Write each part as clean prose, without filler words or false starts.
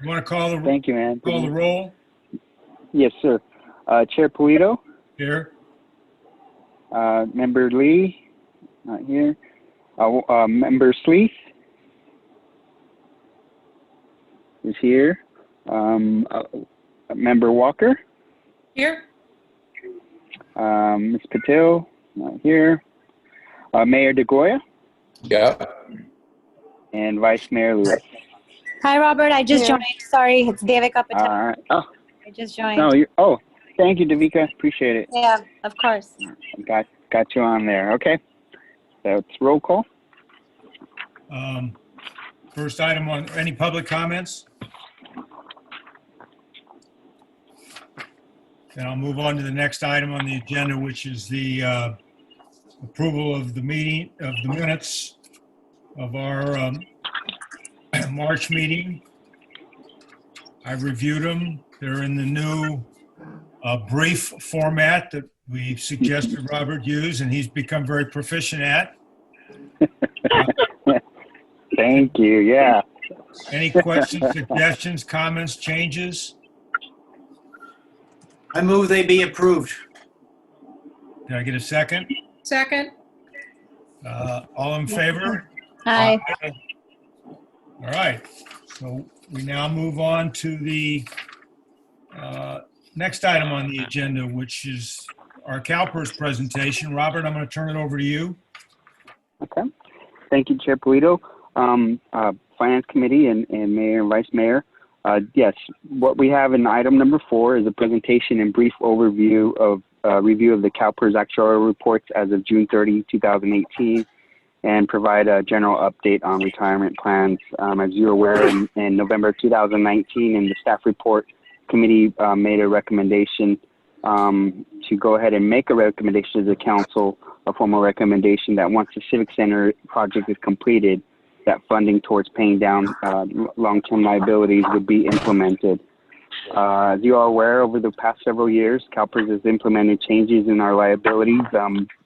You want to call the Thank you, man. call the roll? Yes, sir. Chair Polito, Here. Member Lee, not here. Member Sleeth is here. Member Walker. Here. Ms. Patel, not here. Mayor DeGoya. Yeah. And Vice Mayor Lewis. Hi, Robert. I just joined. Sorry, it's Devika Patel. All right. Oh, I just joined. no, thank you, Devika. Appreciate it. Yeah, of course. Got you on there. Okay. So it's roll call. First item on any public comments? Then I'll move on to the next item on the agenda, which is the approval of the minutes of our March meeting. I've reviewed them. They're in the new brief format that we suggested Robert use, and he's become very proficient at. Thank you. Yeah. Any questions, suggestions, comments, changes? I move they be approved. Can I get a second? Second. All in favor? Hi. All right. So we now move on to the next item on the agenda, which is our CalPERS presentation. Robert, I'm going to turn it over to you. Okay. Thank you, Chair Polito. Finance Committee and Mayor and Vice Mayor. Yes, what we have in item number 4 is a presentation and brief overview of review of the CalPERS actuarial reports as of June 30, 2018, and provide a general update on retirement plans. As you're aware, in November 2019, in the staff report, committee made a recommendation to go ahead and make a recommendation to the council, a formal recommendation that once the Civic Center project is completed, that funding towards paying down long-term liabilities would be implemented. As you are aware, over the past several years, CalPERS has implemented changes in our liabilities,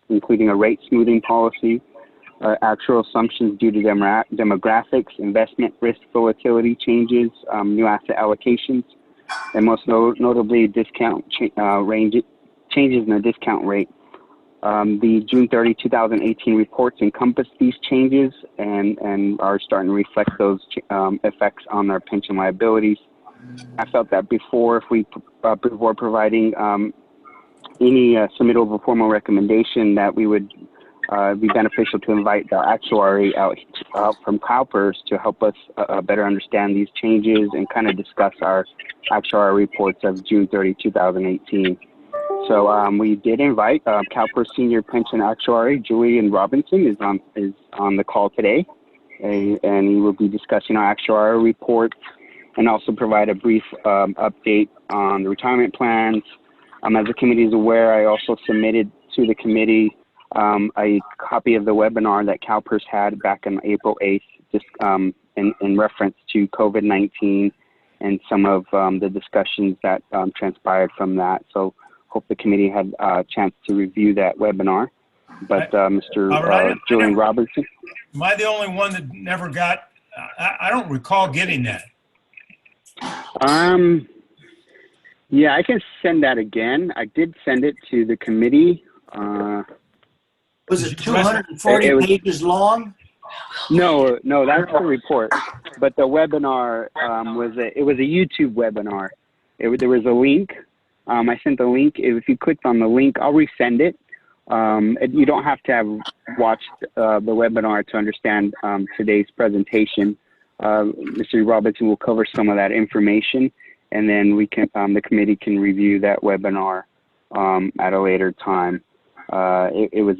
including a rate smoothing policy, actual assumptions due to demographics, investment risk volatility changes, new asset allocations, and most notably discount changes in the discount rate. The June 30, 2018 reports encompass these changes and are starting to reflect those effects on our pension liabilities. I felt that before providing any submittal of a formal recommendation, that we would be beneficial to invite the actuary out from CalPERS to help us better understand these changes and kind of discuss our actuarial reports of June 30, 2018. So we did invite CalPERS Senior Pension Actuary Julian Robinson is on the call today, and he will be discussing our actuarial reports and also provide a brief update on the retirement plans. As the committee is aware, I also submitted to the committee a copy of the webinar that CalPERS had back on April 8th, just in reference to COVID-19 and some of the discussions that transpired from that. So hope the committee had a chance to review that webinar. But Mr. Julian Robertson. Am I the only one that never got, I don't recall getting that. Yeah, I can send that again. I did send it to the committee. Was it 240 pages long? No, that's the report. But the webinar was a YouTube webinar. There was a link. I sent the link. If you clicked on the link, I'll resend it. You don't have to have watched the webinar to understand today's presentation. Mr. Robinson will cover some of that information, and then we can, the committee can review that webinar at a later time. It was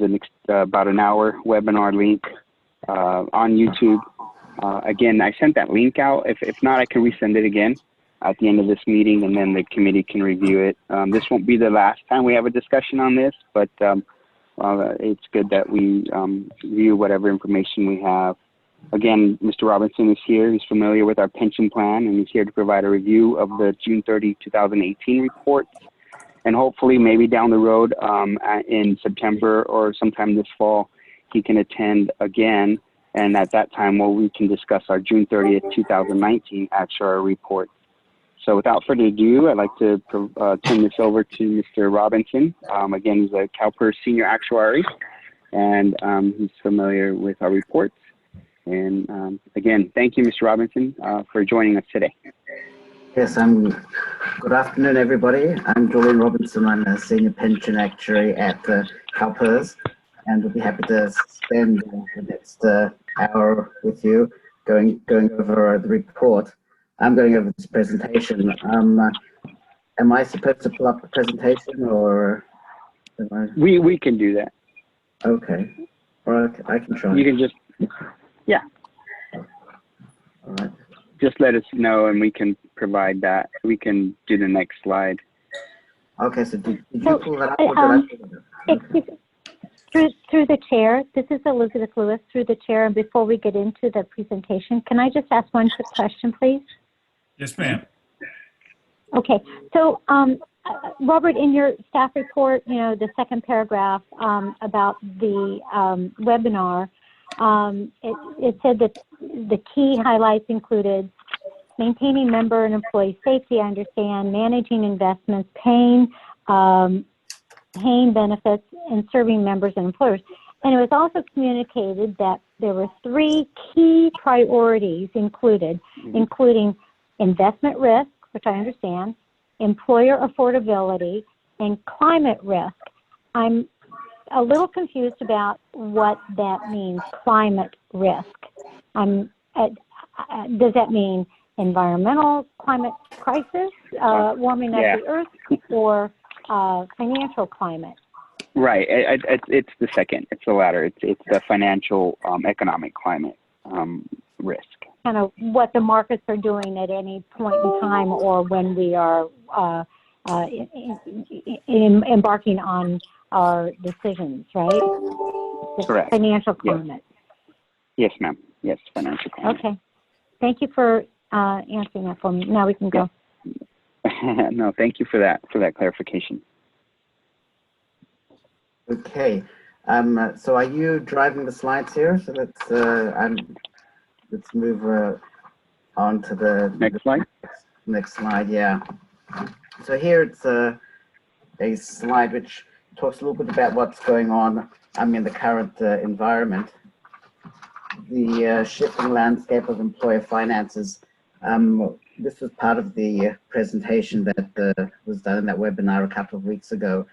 about an hour webinar link on YouTube. Again, I sent that link out. If not, I can resend it again at the end of this meeting, and then the committee can review it. This won't be the last time we have a discussion on this, but it's good that we view whatever information we have. Again, Mr. Robinson is here. He's familiar with our pension plan, and he's here to provide a review of the June 30, 2018 report. And hopefully maybe down the road, in September or sometime this fall, he can attend again And at that time, we can discuss our June 30th, 2019 actuarial report. So without further ado, I'd like to turn this over to Mr. Robinson. Again, he's a CalPERS senior actuary, and he's familiar with our reports. And again, thank you, Mr. Robinson, for joining us today. Yes, good afternoon, everybody. I'm Julian Robinson. I'm a senior pension actuary at CalPERS, and we'll be happy to spend the next hour with you going over the report. I'm going over this presentation. Am I supposed to pull up the presentation, or am I? We can do that. Okay, or I can try. You can just, yeah. All right. Just let us know, and we can provide that. We can do the next slide. Okay, so did you pull that up, or did I pull it up? Through the chair, this is Elizabeth Lewis, through the chair, and before we get into the presentation, can I just ask one quick question, please? Yes, ma'am. Okay, so Robert, in your staff report, the second paragraph about the webinar, it said that the key highlights included maintaining member and employee safety, I understand, managing investments, paying benefits, and serving members and employers. And it was also communicated that there were 3 key priorities included, including investment risk, which I understand, employer affordability, and climate risk. I'm a little confused about what that means, climate risk. Does that mean environmental climate crisis, warming of the earth, or financial climate? Right. It's the second. It's the latter. It's the financial economic climate risk. Kind of what the markets are doing at any point in time, or when we are embarking on our decisions, right? Correct. Financial climate. Yes, ma'am. Yes, financial climate. Okay. Thank you for answering that for me. Now we can go. Yeah. No, thank you for that clarification. Okay, so are you driving the slides here? So let's move on to the Next slide. Next slide, yeah. So here it's a slide which talks a little bit about what's going on in the current environment. The shifting landscape of employer finances. This was part of the presentation that was done in that webinar a couple of weeks ago.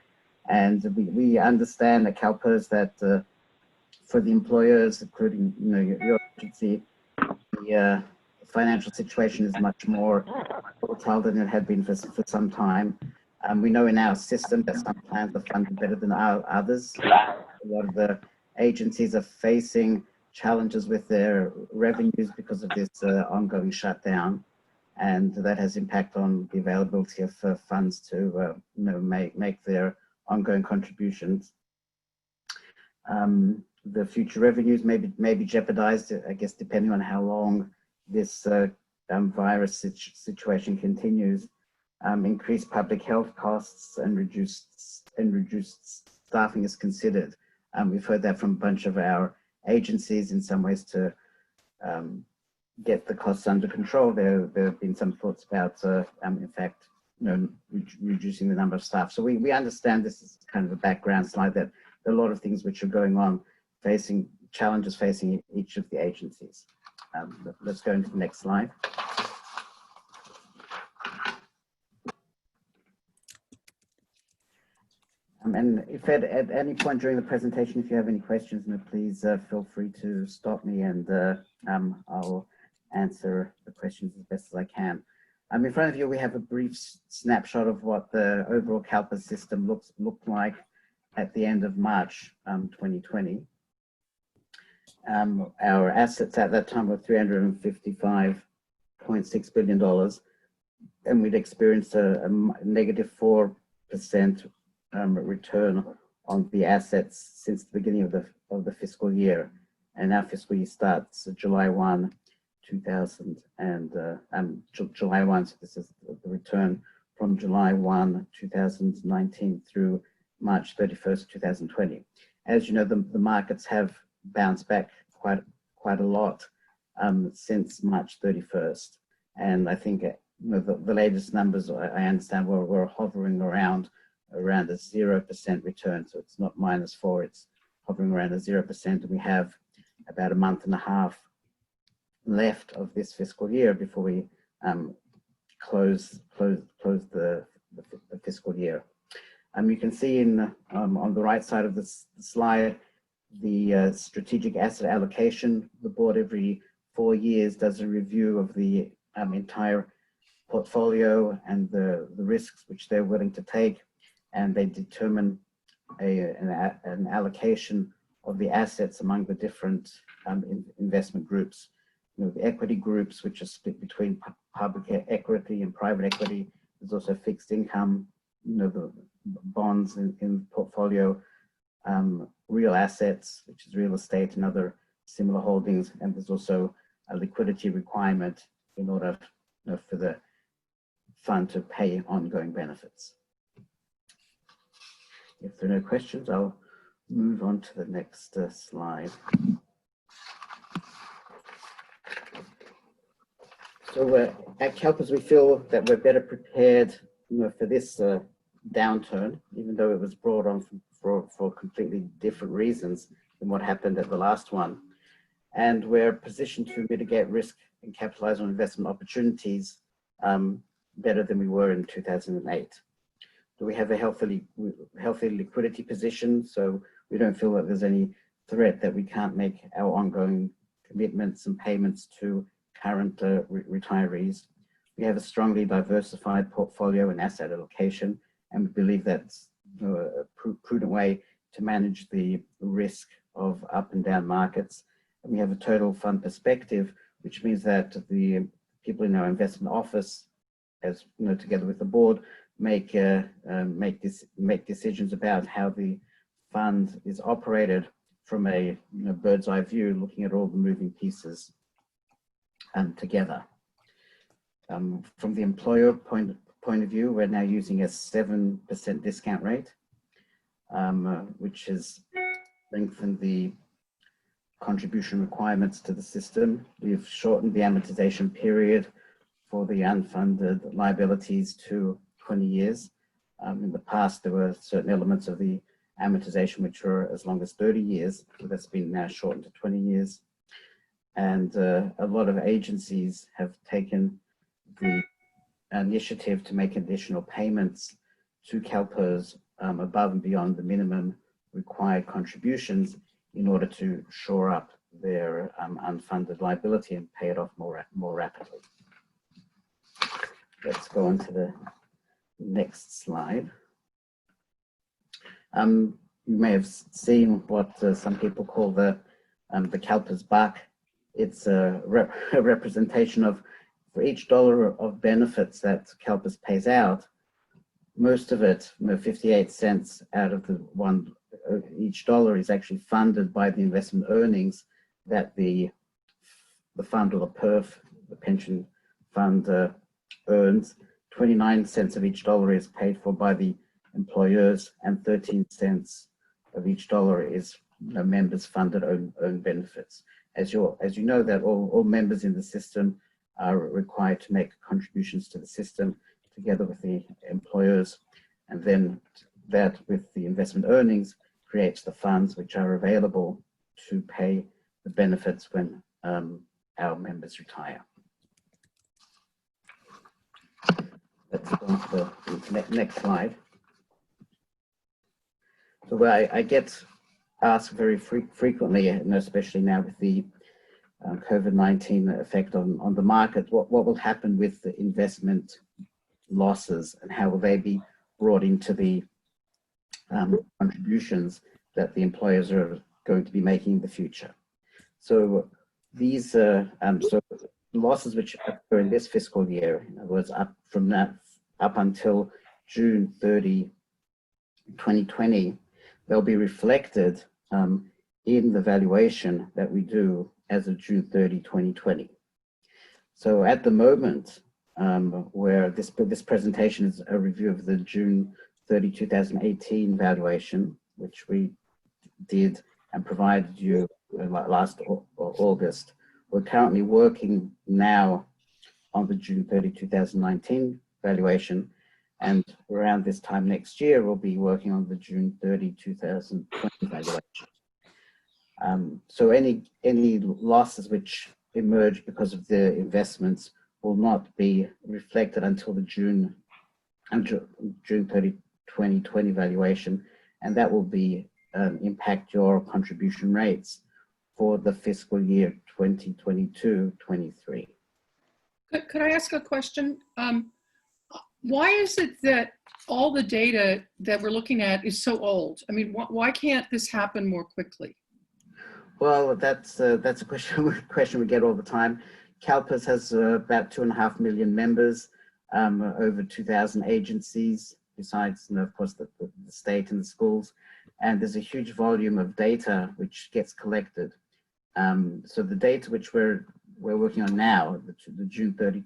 And we understand at CalPERS that for the employers, including your agency, the financial situation is much more volatile than it had been for some time. We know in our system that some plans are funded better than others. A lot of the agencies are facing challenges with their revenues because of this ongoing shutdown, and that has impact on the availability of funds to make their ongoing contributions. The future revenues may be jeopardized, I guess, depending on how long this virus situation continues. Increased public health costs and reduced staffing is considered. We've heard that from a bunch of our agencies in some ways to get the costs under control. There have been some thoughts about, in fact, reducing the number of staff. So we understand this is kind of a background slide, that there are a lot of things which are going on, challenges facing each of the agencies. Let's go into the next slide. And if at any point during the presentation, if you have any questions, please feel free to stop me, and I'll answer the questions as best as I can. In front of you, we have a brief snapshot of what the overall CalPERS system looked like at the end of March 2020. Our assets at that time were $355.6 billion, and we'd experienced a negative 4% return on the assets since the beginning of the fiscal year. And our fiscal year starts July 1, 2000, and July 1, so this is the return from July 1, 2019 through March 31st, 2020. As you know, the markets have bounced back quite quite a lot since March 31st. And I think the latest numbers I understand were hovering around a 0% return. So it's not -4, it's hovering around a 0%. And we have about a month and a half left of this fiscal year before we close the fiscal year. You can see on the right side of this slide, the strategic asset allocation. The board every 4 years does a review of the entire portfolio and the risks which they're willing to take, and they determine an allocation of the assets among the different investment groups. The equity groups, which are split between public equity and private equity. There's also fixed income, the bonds in the portfolio, real assets, which is real estate and other similar holdings, and there's also a liquidity requirement in order for the fund to pay ongoing benefits. If there are no questions, I'll move on to the next slide. So at CalPERS, we feel that we're better prepared for this downturn, even though it was brought on for completely different reasons than what happened at the last one. And we're positioned to mitigate risk and capitalize on investment opportunities better than we were in 2008. So we have a healthy liquidity position, so we don't feel that there's any threat that we can't make our ongoing commitments and payments to current retirees. We have a strongly diversified portfolio and asset allocation, and we believe that's a prudent way to manage the risk of up and down markets. And we have a total fund perspective, which means that the people in our investment office, as together with the board, make decisions about how the fund is operated from a bird's eye view, looking at all the moving pieces together. From the employer point of view, we're now using a 7% discount rate, which has lengthened the contribution requirements to the system. We've shortened the amortization period for the unfunded liabilities to 20 years. In the past, there were certain elements of the amortization which were as long as 30 years, so that's been now shortened to 20 years. And a lot of agencies have taken the initiative to make additional payments to CalPERS above and beyond the minimum required contributions in order to shore up their unfunded liability and pay it off more rapidly. Let's go on to the next slide. You may have seen what some people call the CalPERS buck. It's a representation of, for each dollar of benefits that CalPERS pays out, most of it, 58 cents out of each dollar is actually funded by the investment earnings that the fund or the PERF, the pension fund, earns. 29 cents of each dollar is paid for by the employers, and 13 cents of each dollar is members funded own benefits. As you know, that all members in the system are required to make contributions to the system together with the employers, and then that with the investment earnings creates the funds which are available to pay the benefits when our members retire. Let's go on to the next slide. So I get asked very frequently, and especially now with the COVID-19 effect on the market, what will happen with the investment losses and how will they be brought into the contributions that the employers are going to be making in the future. So these losses which occur in this fiscal year, in other words, up until June 30, 2020, they'll be reflected in the valuation that we do as of June 30, 2020. So at the moment, where this presentation is a review of the June 30, 2018 valuation, which we did and provided you last August. We're currently working now on the June 30, 2019 valuation, and around this time next year, we'll be working on the June 30, 2020 valuation. So any losses which emerge because of the investments will not be reflected until the June 30, 2020 valuation, and that will be impact your contribution rates for the fiscal year 2022-23. Could I ask a question? Why is it that all the data that we're looking at is so old? I mean, why can't this happen more quickly? Well, that's a question we get all the time. CalPERS has about 2.5 million members, over 2,000 agencies, besides, of course, the state and the schools. And there's a huge volume of data which gets collected. So the data which we're working on now, the June 30,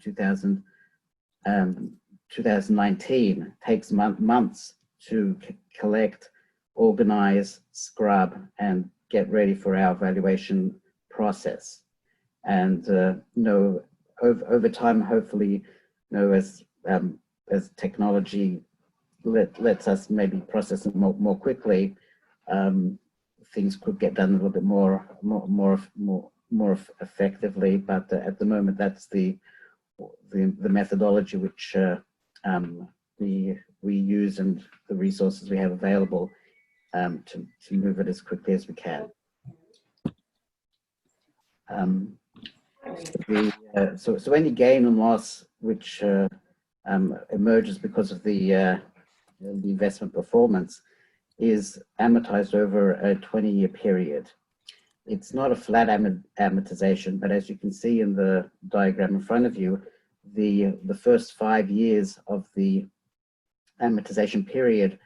2019, takes months to collect, organize, scrub, and get ready for our valuation process. And over time, hopefully, as technology lets us maybe process it more quickly, things could get done a little bit more effectively. But at the moment, that's the methodology which we use, and the resources we have available to move it as quickly as we can. So any gain and loss which emerges because of the investment performance is amortized over a 20-year period. It's not a flat amortization, but as you can see in the diagram in front of you, the first 5 years of the amortization period,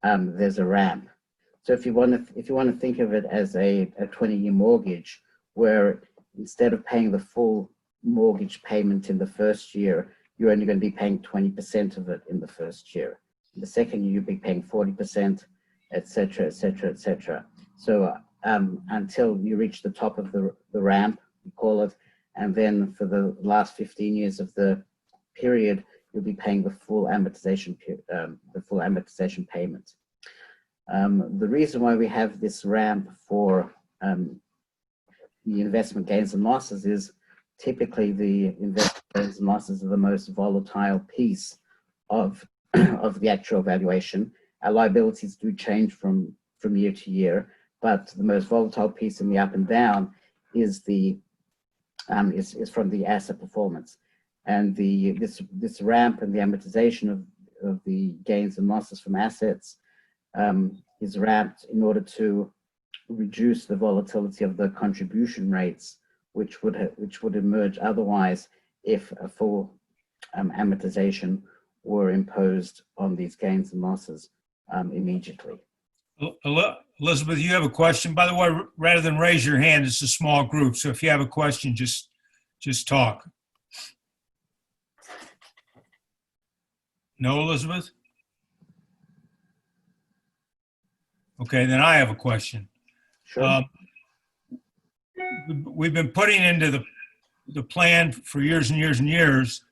there's a ramp. So if you want to think of it as a 20-year mortgage, where instead of paying the full mortgage payment in the first year, you're only going to be paying 20% of it in the first year. In the second year, you'll be paying 40%, et cetera, et cetera, et cetera. So until you reach the top of the ramp, we call it, and then for the last 15 years of the period, you'll be paying the full amortization payment. The reason why we have this ramp for the investment gains and losses is typically the investment gains and losses are the most volatile piece of the actual valuation. Our liabilities do change from year to year, but the most volatile piece in the up and down is is from the asset performance. And this ramp and the amortization of the gains and losses from assets is ramped in order to reduce the volatility of the contribution rates, which would emerge otherwise if a full amortization were imposed on these gains and losses immediately. Elizabeth, you have a question? By the way, rather than raise your hand, it's a small group, so if you have a question, just talk. No, Elizabeth? Okay, then I have a question. Sure. We've been putting into the plan for years and years and years.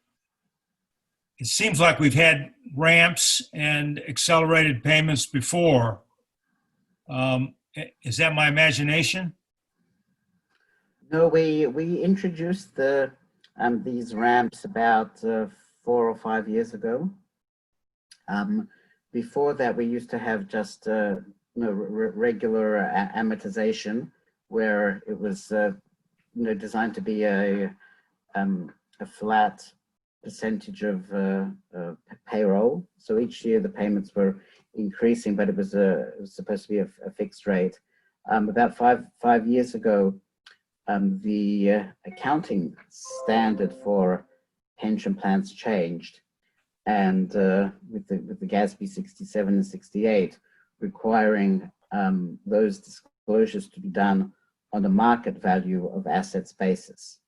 It seems like we've had ramps and accelerated payments before. Is that my imagination? No, we introduced these ramps about 4 or 5 years ago. Before that, we used to have just regular amortization, where it was designed to be a flat percentage of payroll. So each year the payments were increasing, but it was supposed to be a fixed rate. About five years ago, the accounting standard for pension plans changed, and with the GASB 67 and 68 requiring those disclosures to be done on a market value of assets basis.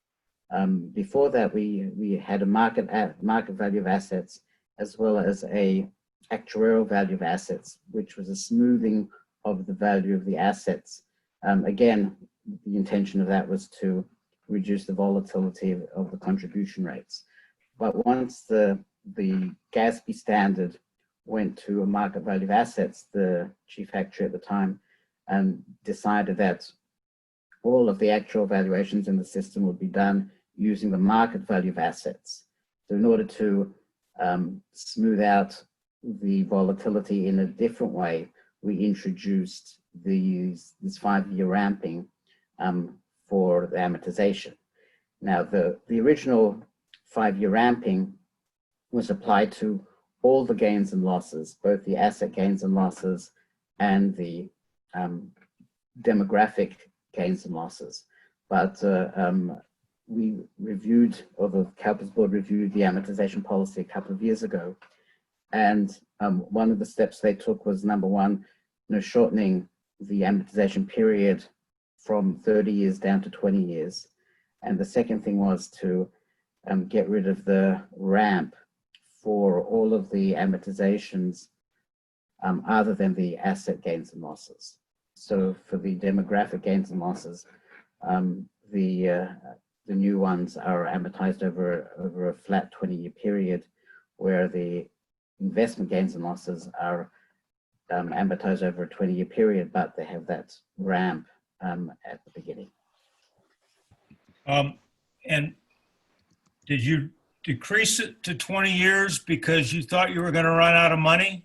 Before that, we had a market value of assets as well as a actuarial value of assets, which was a smoothing of the value of the assets. Again, the intention of that was to reduce the volatility of the contribution rates. But once the GASB standard went to a market value of assets, the chief actuary at the time decided that all of the actual valuations in the system would be done using the market value of assets. So in order to smooth out the volatility in a different way, we introduced this 5-year ramping for the amortization. Now, the original 5-year ramping was applied to all the gains and losses, both the asset gains and losses and the demographic gains and losses. But we reviewed, or the CalPERS board reviewed the amortization policy a couple of years ago. And one of the steps they took was, number one, shortening the amortization period from 30 years down to 20 years. And the second thing was to get rid of the ramp for all of the amortizations other than the asset gains and losses. So for the demographic gains and losses, the new ones are amortized over a flat 20-year period, where the investment gains and losses are amortized over a 20-year period, but they have that ramp at the beginning. And did you decrease it to 20 years because you thought you were going to run out of money?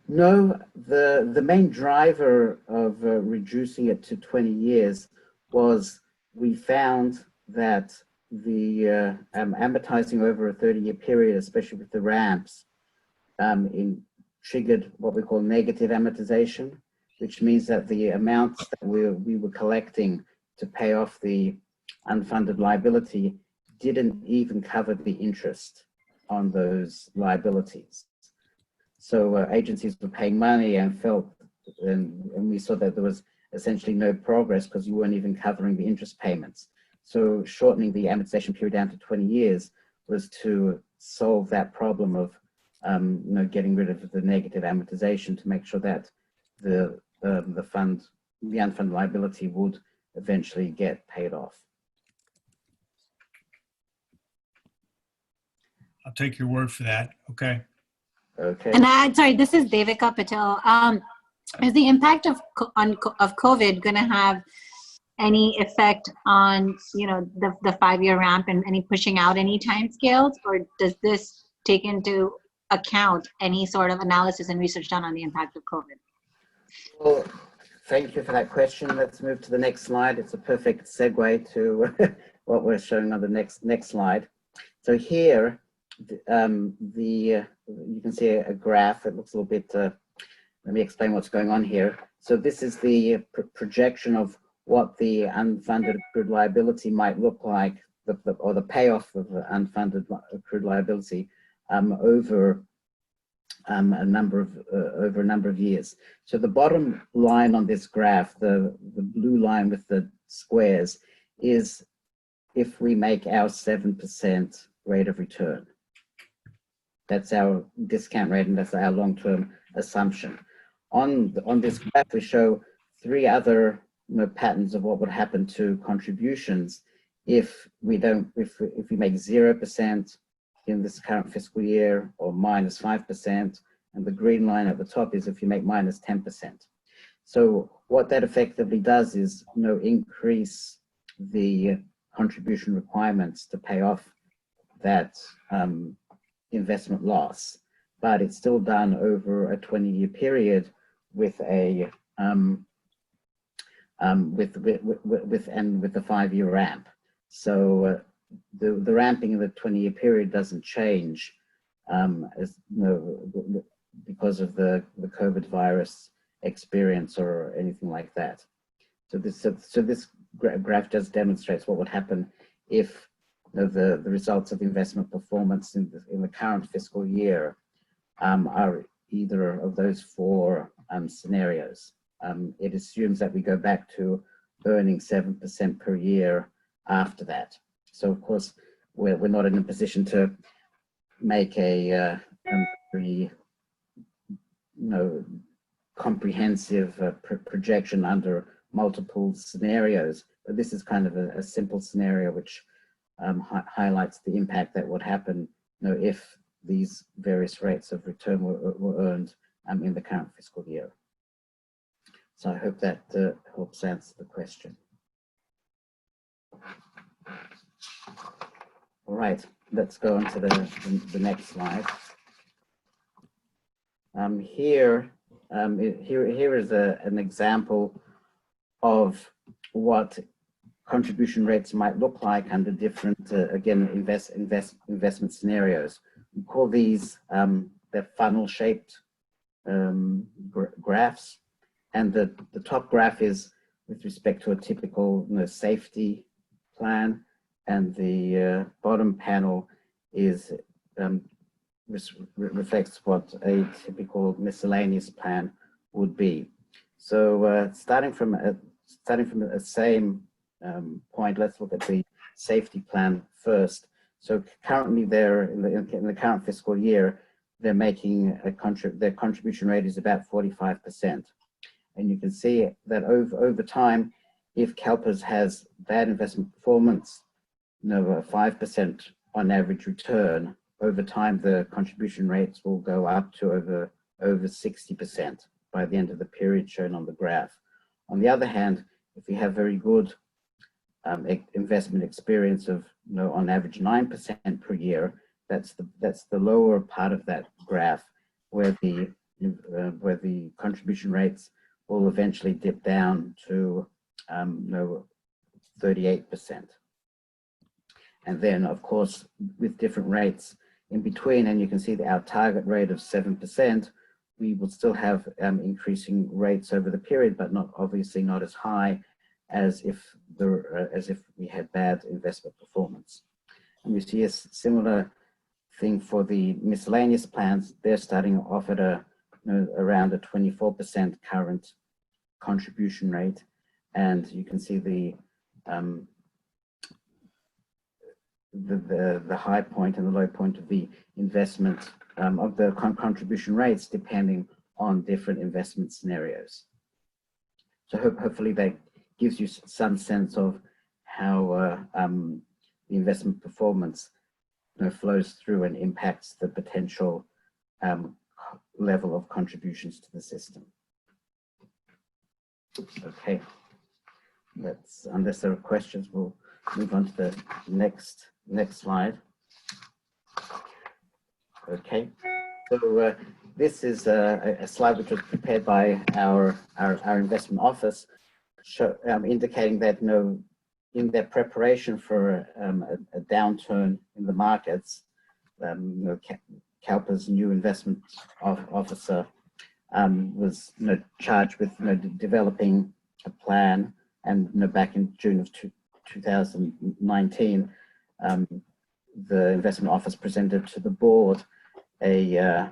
No, the main driver of reducing it to 20 years was we found that the amortizing over a 30-year period, especially with the ramps, triggered what we call negative amortization, which means that the amounts that we were collecting to pay off the unfunded liability didn't even cover the interest on those liabilities. So agencies were paying money and we saw that there was essentially no progress because you weren't even covering the interest payments. So shortening the amortization period down to 20 years was to solve that problem of getting rid of the negative amortization, to make sure that the unfunded liability would eventually get paid off. I'll take your word for that. Okay. Okay. And sorry, this is Devika Patel. Is the impact of COVID going to have any effect on the 5-year ramp and any pushing out any time scales, or does this take into account any sort of analysis and research done on the impact of COVID? Well, thank you for that question. Let's move to the next slide. It's a perfect segue to what we're showing on the next slide. So here, you can see a graph. It looks a little bit. Let me explain what's going on here. So this is the projection of what the unfunded accrued liability might look like, or the payoff of the unfunded accrued liability over a number of years. So the bottom line on this graph, the blue line with the squares, is if we make our 7% rate of return. That's our discount rate, and that's our long-term assumption. On this graph, we show 3 other patterns of what would happen to contributions if we make 0% in this current fiscal year, or minus 5%, and the green line at the top is if you make minus 10%. So what that effectively does is increase the contribution requirements to pay off that investment loss, but it's still done over a 20-year period with a with the 5-year ramp. So the ramping in the 20-year period doesn't change because of the COVID virus experience or anything like that. So this graph just demonstrates what would happen if the results of investment performance in the current fiscal year are either of those 4 scenarios. It assumes that we go back to earning 7% per year after that. So of course, we're not in a position to make a very comprehensive projection under multiple scenarios, but this is kind of a simple scenario which highlights the impact that would happen, if these various rates of return were earned in the current fiscal year. So I hope that helps answer the question. All right, let's go on to the next slide. Here is an example of what contribution rates might look like under different, again, investment scenarios. We call these they're funnel-shaped graphs, and the top graph is with respect to a typical safety plan, and the bottom panel is reflects what a typical miscellaneous plan would be. So starting from the same point, let's look at the safety plan first. So currently, they're in the current fiscal year, they're making their contribution rate is about 45%, and you can see that over time, if CalPERS has bad investment performance, a 5% on average return, over time the contribution rates will go up to over 60% by the end of the period shown on the graph. On the other hand, if we have very good investment experience of on average 9% per year, that's the lower part of that graph, where the contribution rates will eventually dip down to 38%. And then, of course, with different rates in between, and you can see that our target rate of 7%, we will still have increasing rates over the period, but obviously not as high as if we had bad investment performance. And we see a similar thing for the miscellaneous plans. They're starting off at around a 24% current contribution rate, and you can see the high point and the low point of the investment of the contribution rates depending on different investment scenarios. So hopefully that gives you some sense of how the investment performance flows through and impacts the potential level of contributions to the system. Okay, unless there are questions, we'll move on to the next slide. Okay, so this is a slide which was prepared by our investment office, indicating that in their preparation for a downturn in the markets, CalPERS' new investment officer was charged with developing a plan, and back in June of 2019, the investment office presented to the board the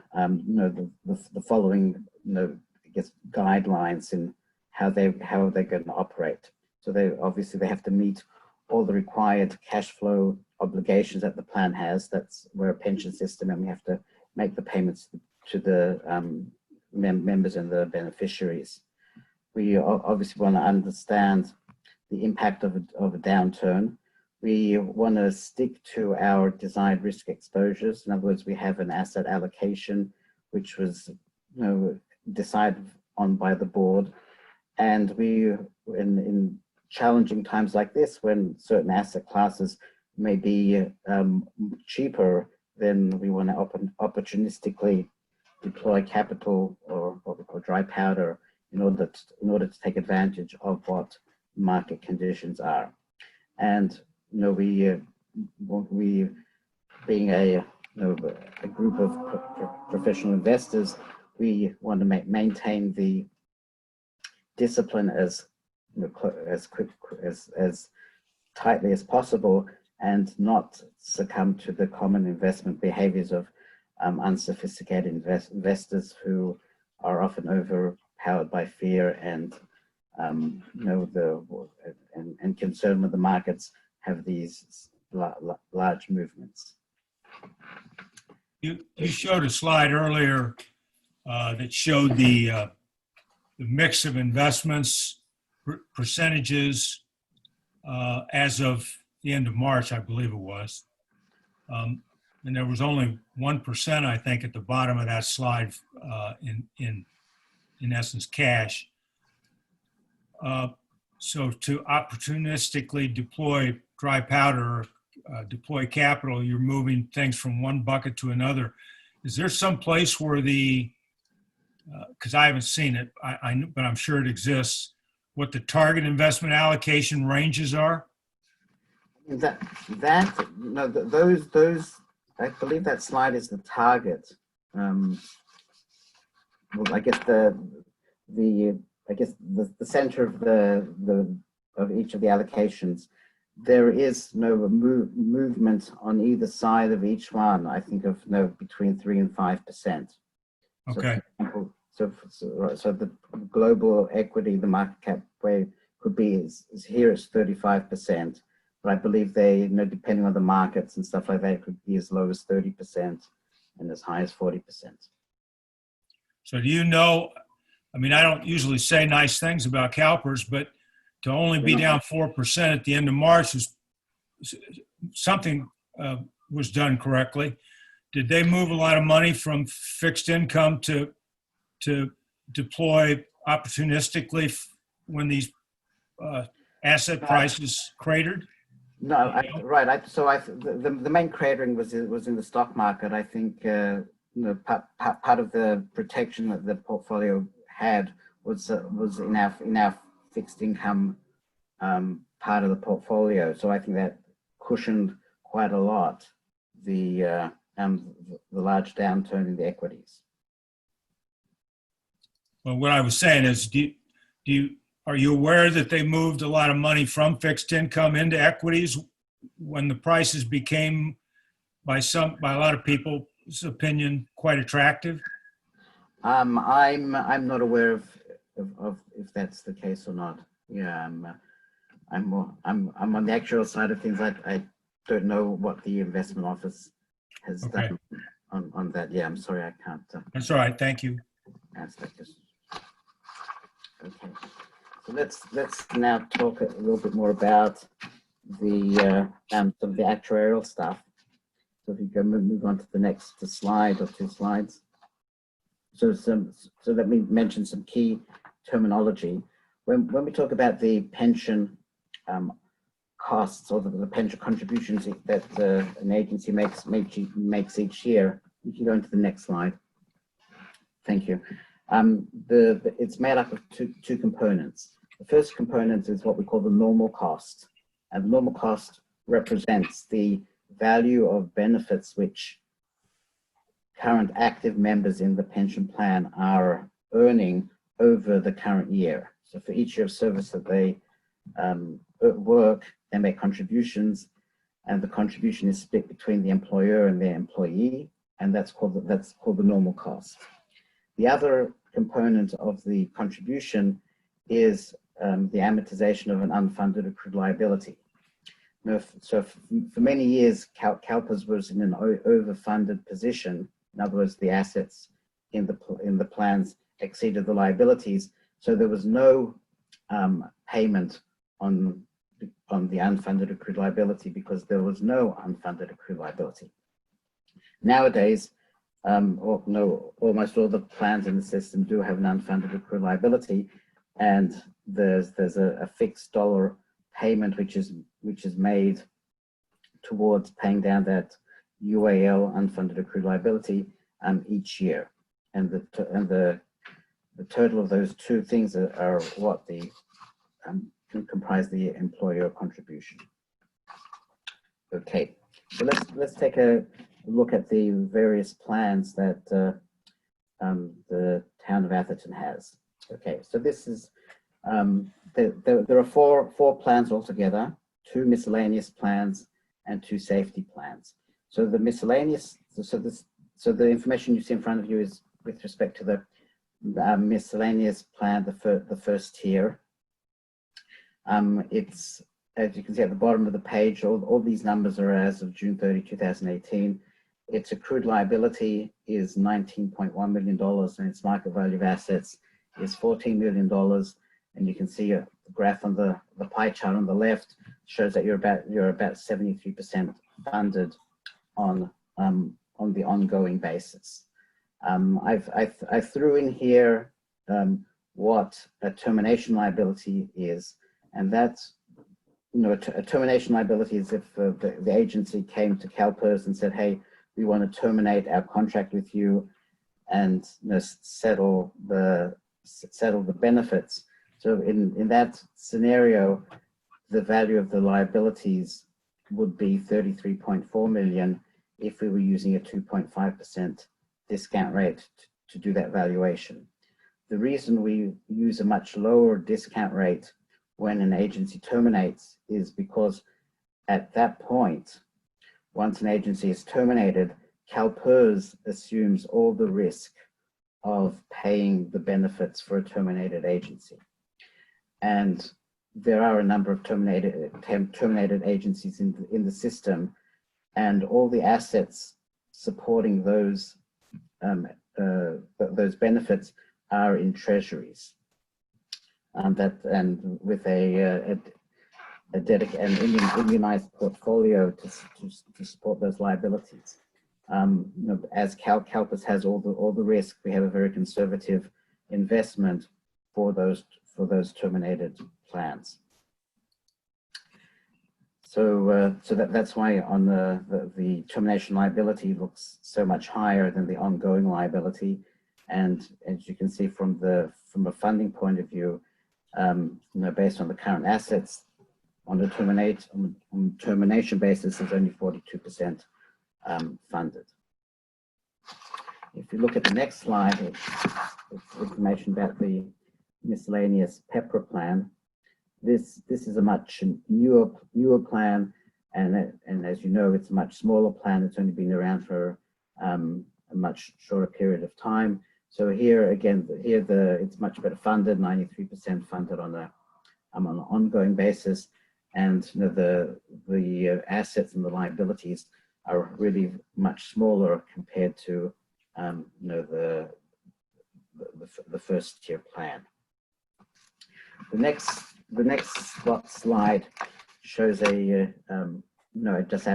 following I guess guidelines in how they're going to operate. So they have to meet all the required cash flow obligations that the plan has. We're a pension system, and we have to make the payments to the members and the beneficiaries. We obviously want to understand the impact of a downturn. We want to stick to our desired risk exposures. In other words, we have an asset allocation which was decided on by the board, and we in challenging times like this, when certain asset classes may be cheaper, then we want to opportunistically deploy capital or dry powder in order to take advantage of what market conditions are. And we being a group of professional investors, we want to maintain the discipline as tightly as possible, and not succumb to the common investment behaviors of unsophisticated investors who are often overpowered by fear and and concern when the markets have these large movements. You showed a slide earlier that showed the mix of investments percentages as of the end of March, I believe it was. And there was only 1%, I think, at the bottom of that slide in essence, cash. So to opportunistically deploy dry powder, deploy capital, you're moving things from one bucket to another. Is there some place where because I haven't seen it, but I'm sure it exists, what the target investment allocation ranges are? Those, I believe that slide is the target. Well, I guess the center of each of the allocations, there is no movement on either side of each one. I think of between 3 and 5%. Okay. So the global equity, the market cap where could be is here is 35%, but I believe they, depending on the markets and stuff like that, it could be as low as 30% and as high as 40%. So do you know? I mean, I don't usually say nice things about CalPERS, but to only be down 4% at the end of March was something was done correctly. Did they move a lot of money from fixed income to deploy opportunistically when these asset prices cratered? No, right. The main cratering was in the stock market. I think part of the protection that the portfolio had was in our fixed income part of the portfolio. So I think that cushioned quite a lot the large downturn in the equities. Well, what I was saying is, are you aware that they moved a lot of money from fixed income into equities when the prices became, by a lot of people's opinion, quite attractive? I'm not aware of if that's the case or not. Yeah, I'm on the actuarial side of things. I don't know what the investment office has done on that. Yeah, I'm sorry, I can't. That's all right. Thank you. Aspect this. Okay, so let's now talk a little bit more about the some of the actuarial stuff. So if you go move on to the next slide or 2 slides. So let me mention some key terminology. When we talk about the pension costs or the pension contributions that an agency makes each year, you can go into the next slide. Thank you. It's made up of two components. The first component is what we call the normal cost, and the normal cost represents the value of benefits which current active members in the pension plan are earning over the current year. So for each year of service that they work, they make contributions, and the contribution is split between the employer and their employee, and that's called the normal cost. The other component of the contribution is the amortization of an unfunded accrued liability. So for many years, CalPERS was in an overfunded position. In other words, the assets in the plans exceeded the liabilities, so there was no payment on the unfunded accrued liability because there was no unfunded accrued liability. Nowadays, almost all the plans in the system do have an unfunded accrued liability, and there's a fixed dollar payment which is made towards paying down that UAL unfunded accrued liability each year, and the total of those two things are what can comprise the employer contribution. Okay, so let's take a look at the various plans that the town of Atherton has. Okay, so this is there are four plans altogether: 2 miscellaneous plans and 2 safety plans. So the miscellaneous, so the information you see in front of you is with respect to the miscellaneous plan, the first tier. It's, as you can see at the bottom of the page, all these numbers are as of June 30, 2018. Its accrued liability is $19.1 million, and its market value of assets is $14 million. And you can see at the graph on the pie chart on the left shows that you're about 73% funded on the ongoing basis. I threw in here what a termination liability is, and that's, a termination liability is if the agency came to CalPERS and said, hey, we want to terminate our contract with you and settle the benefits. So in that scenario, the value of the liabilities would be 33.4 million if we were using a 2.5% discount rate to do that valuation. The reason we use a much lower discount rate when an agency terminates is because at that point, once an agency is terminated, CalPERS assumes all the risk of paying the benefits for a terminated agency. And there are a number of terminated agencies in the system, and all the assets supporting those benefits are in treasuries. And with an immunized portfolio to support those liabilities. As CalPERS has all the risk, we have a very conservative investment for those terminated plans. So that's why on the termination liability looks so much higher than the ongoing liability. And as you can see from a funding point of view, based on the current assets, on the termination basis is only 42% funded. If you look at the next slide, it's information about the miscellaneous PEPRA plan. This is a much newer plan, and as you know, it's a much smaller plan. It's only been around for a much shorter period of time. So here again, it's much better funded, 93% funded on an ongoing basis, and the assets and the liabilities are really much smaller compared to the first tier plan. The next slide shows a just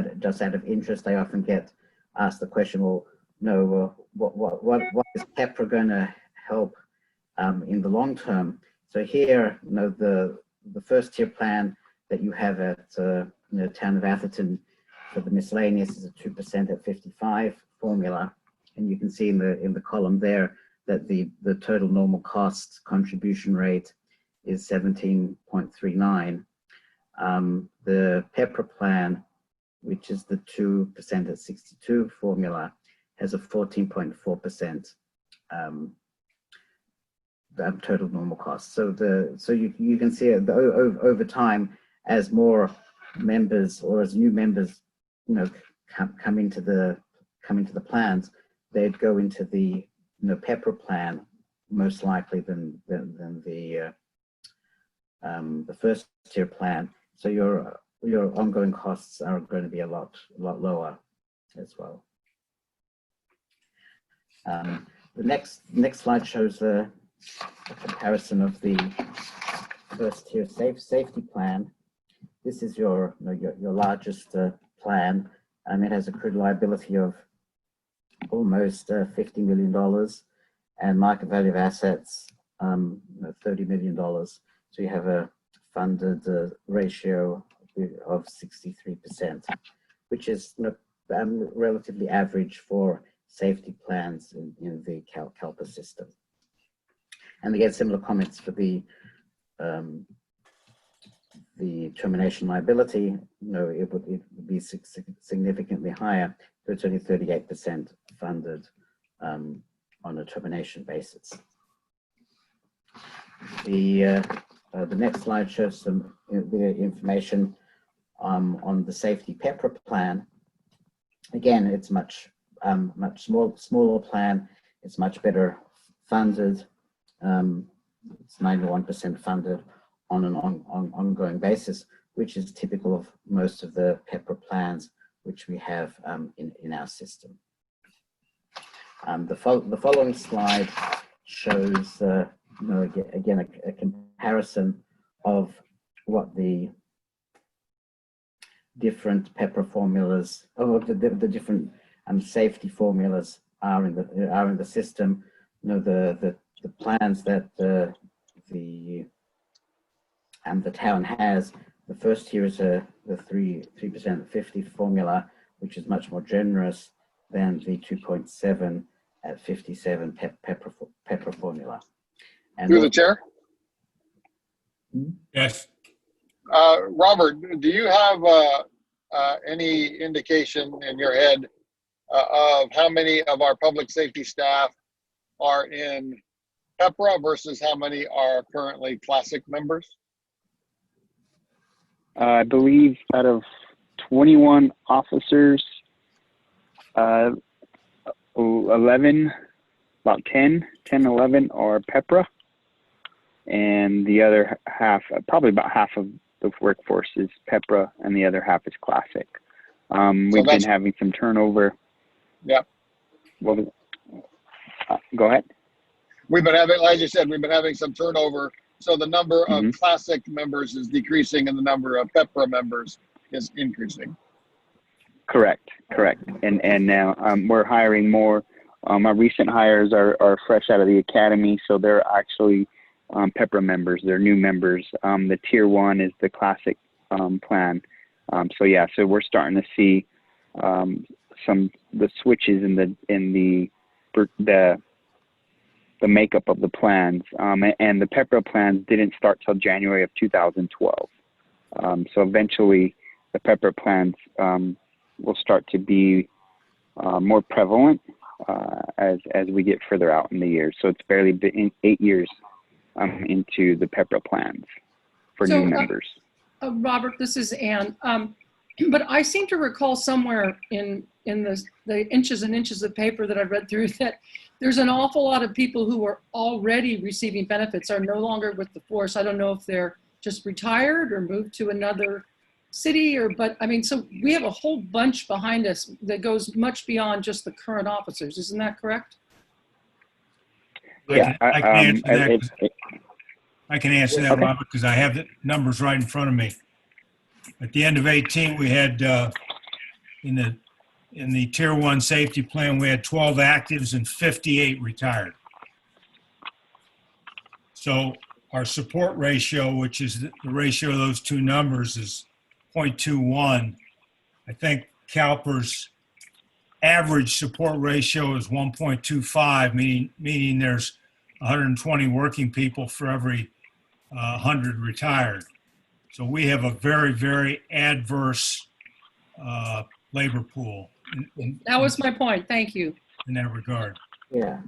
out of interest, I often get asked the question, well, what is PEPRA going to help in the long term? So here, the first tier plan that you have at town of Atherton for the miscellaneous is a 2% at 55 formula, and you can see in the column there that the total normal cost contribution rate is 17.39. The PEPRA plan, which is the 2% at 62 formula, has a 14.4% total normal cost. So you can see over time, as more members or as new members come into the plans, they'd go into the PEPRA plan most likely than the first tier plan. So your ongoing costs are going to be a lot lower as well. The next slide shows a comparison of the first tier safety plan. This is your largest plan, and it has accrued liability of almost $50 million and market value of assets $30 million. So you have a funded ratio of 63%, which is relatively average for safety plans in the CalPERS system. And again, similar comments for the termination liability. It would be significantly higher, but it's only 38% funded on a termination basis. The next slide shows some information on the safety PEPRA plan. Again, it's much smaller plan. It's much better funded. It's 91% funded on an ongoing basis, which is typical of most of the PEPRA plans which we have in our system. The following slide shows again a comparison of what the different PEPRA formulas, or the different safety formulas are in the system. You know, the plans that the town has. The first tier is the 3% 50 formula, which is much more generous than the 2.7 at 57 PEPRA formula. And Through the chair. Yes. Robert, do you have any indication in your head of how many of our public safety staff are in PEPRA versus how many are currently Classic members? I believe out of 21 officers, 11, about 11 are PEPRA, and the other half, probably about half of the workforce is PEPRA, and the other half is Classic. We've been having some turnover. Yeah. Well, go ahead. We've been having, like you said, we've been having some turnover. So the number of Classic members is decreasing and the number of PEPRA members is increasing. Correct. And now we're hiring more. Our recent hires are fresh out of the academy, so they're actually PEPRA members. They're new members. The tier 1 is the Classic plan. So we're starting to see the switches in the makeup of the plans, and the PEPRA plans didn't start till January of 2012. So eventually the PEPRA plans will start to be more prevalent as we get further out in the years. So it's barely been 8 years into the PEPRA plans for new members. Robert, this is Ann. But I seem to recall somewhere in the inches and inches of paper that I read through that there's an awful lot of people who are already receiving benefits are no longer with the force. I don't know if they're just retired or moved to another city, but I mean, so we have a whole bunch behind us that goes much beyond just the current officers. Isn't that correct? Yeah, I can answer that. I can answer that, Robert, because I have the numbers right in front of me. At the end of 18, we had in the tier 1 safety plan, we had 12 actives and 58 retired. So our support ratio, which is the ratio of those two numbers, is 0.21. I think CalPERS average support ratio is 1.25, meaning there's 120 working people for every 100 retired. So we have a very, very adverse labor pool. That was my point. Thank you. In that regard. Yeah,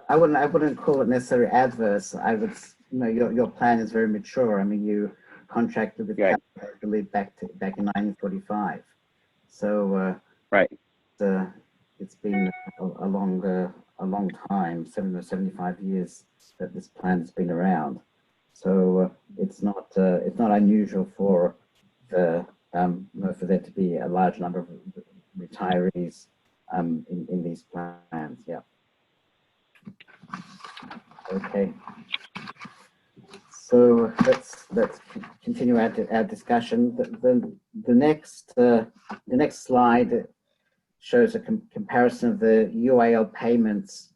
I wouldn't call it necessarily adverse. I would, your plan is very mature. I mean, you contracted with Cal, I believe, back in 1945. So right. It's been a long time, 75 years that this plan has been around. So it's not unusual for there to be a large number of retirees in these plans. Yeah. Okay. So let's continue our discussion. The next slide shows a comparison of the UAL payments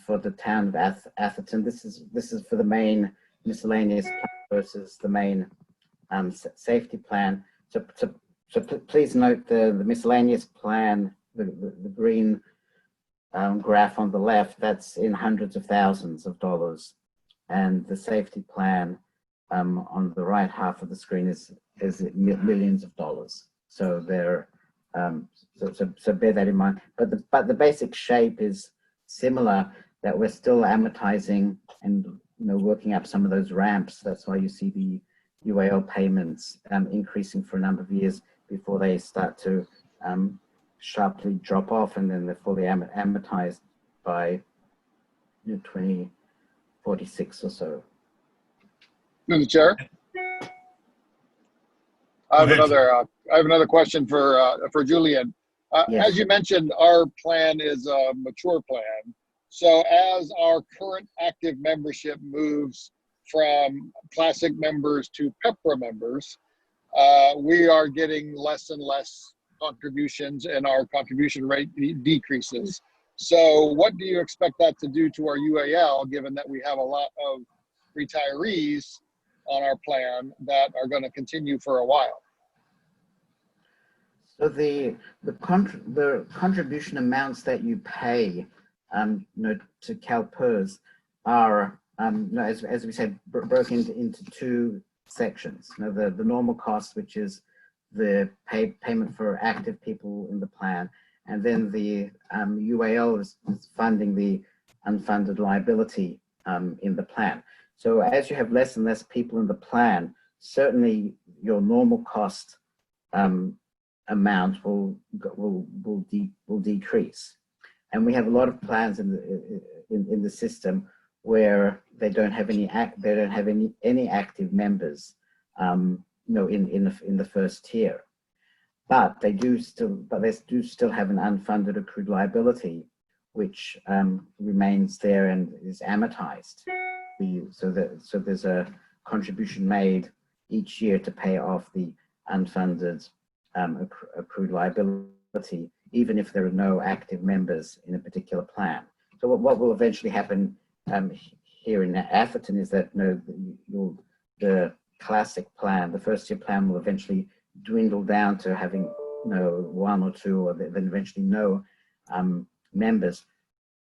for the town of Atherton. This is for the main miscellaneous plan versus the main safety plan. So please note the miscellaneous plan, the green graph on the left, that's in hundreds of thousands of dollars, and the safety plan on the right half of the screen is millions of dollars. So they're so bear that in mind. But the basic shape is similar, that we're still amortizing and working up some of those ramps. That's why you see the UAL payments increasing for a number of years before they start to sharply drop off, and then they're fully amortized by 2046 or so. Mr. Chair, I have another question for Julian. Yes. As you mentioned, our plan is a mature plan. So as our current active membership moves from classic members to PEPRA members, we are getting less and less contributions, and our contribution rate decreases. So what do you expect that to do to our UAL, given that we have a lot of retirees on our plan that are going to continue for a while? So the contribution amounts that you pay, to CalPERS are, as we said, broken into two sections. The normal cost, which is the payment for active people in the plan, and then the UAL is funding the unfunded liability in the plan. So as you have less and less people in the plan, certainly your normal cost amount will decrease. And we have a lot of plans in the system where they don't have any active members, in the first tier, but they do still have an unfunded accrued liability, which remains there and is amortized. So there's a contribution made each year to pay off the unfunded accrued liability, even if there are no active members in a particular plan. So what will eventually happen here in Atherton is that the classic plan, the first year plan, will eventually dwindle down to having one or two, or then eventually no members.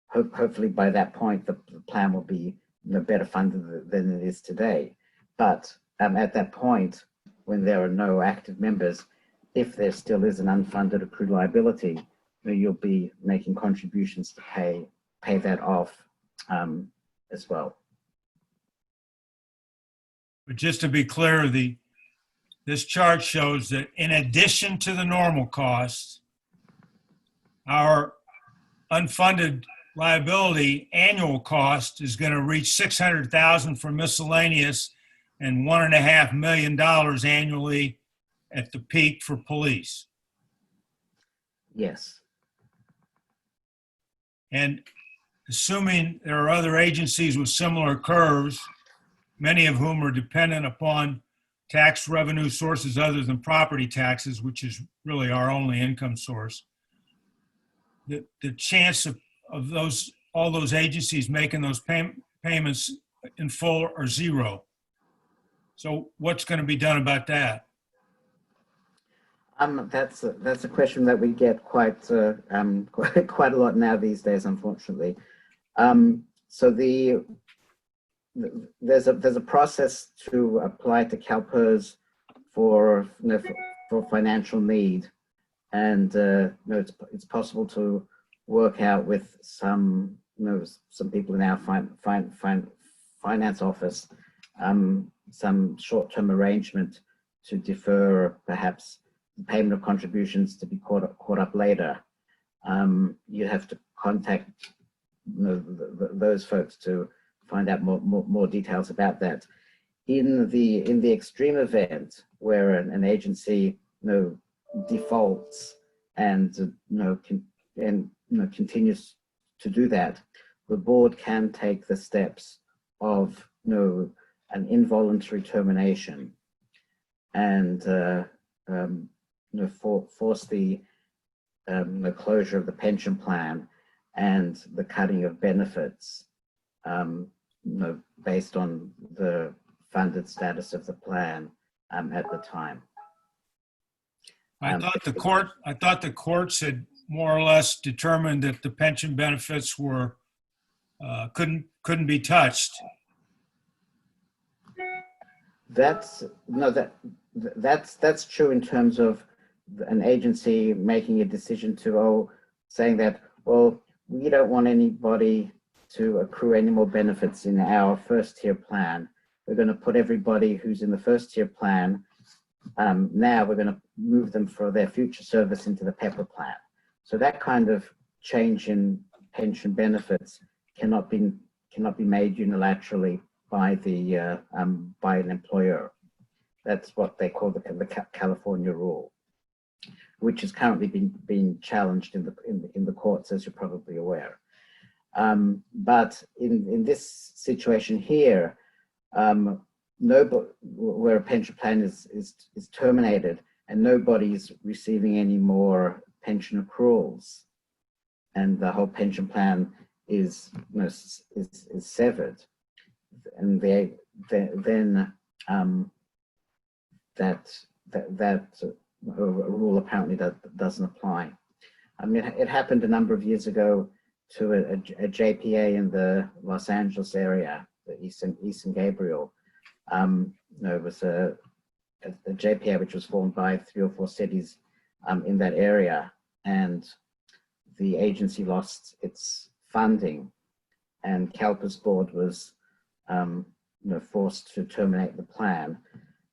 Hopefully by that point the plan will be better funded than it is today. But at that point, when there are no active members, if there still is an unfunded accrued liability, you'll be making contributions to pay that off as well. But just to be clear, this chart shows that in addition to the normal costs, our unfunded liability annual cost is going to reach $600,000 for miscellaneous and $1.5 million annually at the peak for police. Yes. And assuming there are other agencies with similar curves, many of whom are dependent upon tax revenue sources other than property taxes, which is really our only income source, the chance of all those agencies making those payments in full are zero. So what's going to be done about that? That's a question that we get quite a lot now these days, unfortunately. So there's a process to apply to CalPERS for financial need, and it's possible to work out with some people in our finance office some short-term arrangement to defer perhaps the payment of contributions to be caught up later. You have to contact those folks to find out more details about that. In the extreme event where an agency defaults and continues to do that, the board can take the steps of an involuntary termination and force the closure of the pension plan and the cutting of benefits based on the funded status of the plan at the time. I thought the courts had more or less determined that the pension benefits were couldn't be touched. That's true in terms of an agency making a decision saying that, well, we don't want anybody to accrue any more benefits in our first tier plan. We're going to put everybody who's in the first tier plan, now we're going to move them for their future service into the PEPRA plan. So that kind of change in pension benefits cannot be made unilaterally by an employer. That's what they call the California rule, which is currently being challenged in the courts, as you're probably aware. But in this situation here, nobody, where a pension plan is terminated and nobody's receiving any more pension accruals, and the whole pension plan is severed, and then that rule apparently doesn't apply. I mean, it happened a number of years ago to a JPA in the Los Angeles area, the Eastern Gabriel. It was a JPA which was formed by 3 or 4 cities in that area, and the agency lost its funding, and CalPERS board was forced to terminate the plan.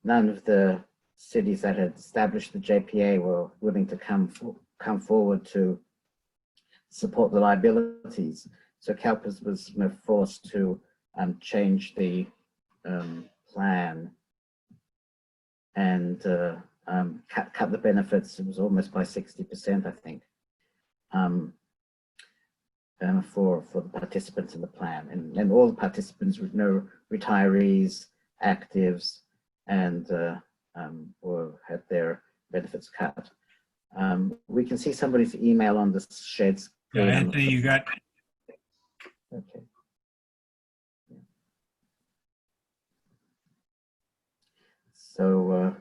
None of the cities that had established the JPA were willing to come forward to support the liabilities. So CalPERS was forced to change the plan and cut the benefits. It was almost by 60%, I think, for the participants in the plan. And all the participants with no retirees, actives, and had their benefits cut. We can see somebody's email on the shared screen. Yeah, Anthony, you got. Okay. So,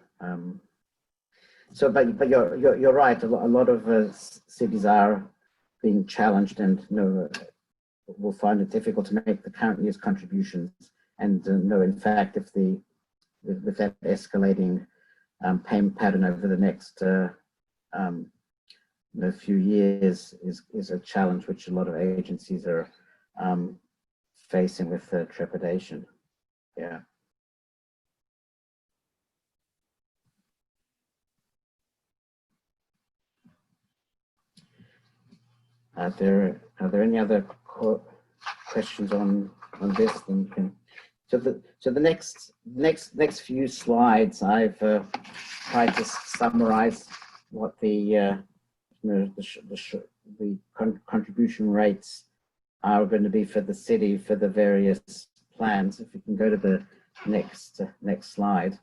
but you're right. A lot of cities are being challenged, and will find it difficult to make the current year's contributions. And in fact, if with that escalating payment pattern over the next few years is a challenge which a lot of agencies are facing with trepidation. Yeah. Are there any other questions on this? Then you can. So the next few slides, I've tried to summarize what the contribution rates are going to be for the city for the various plans. If you can go to the next slide.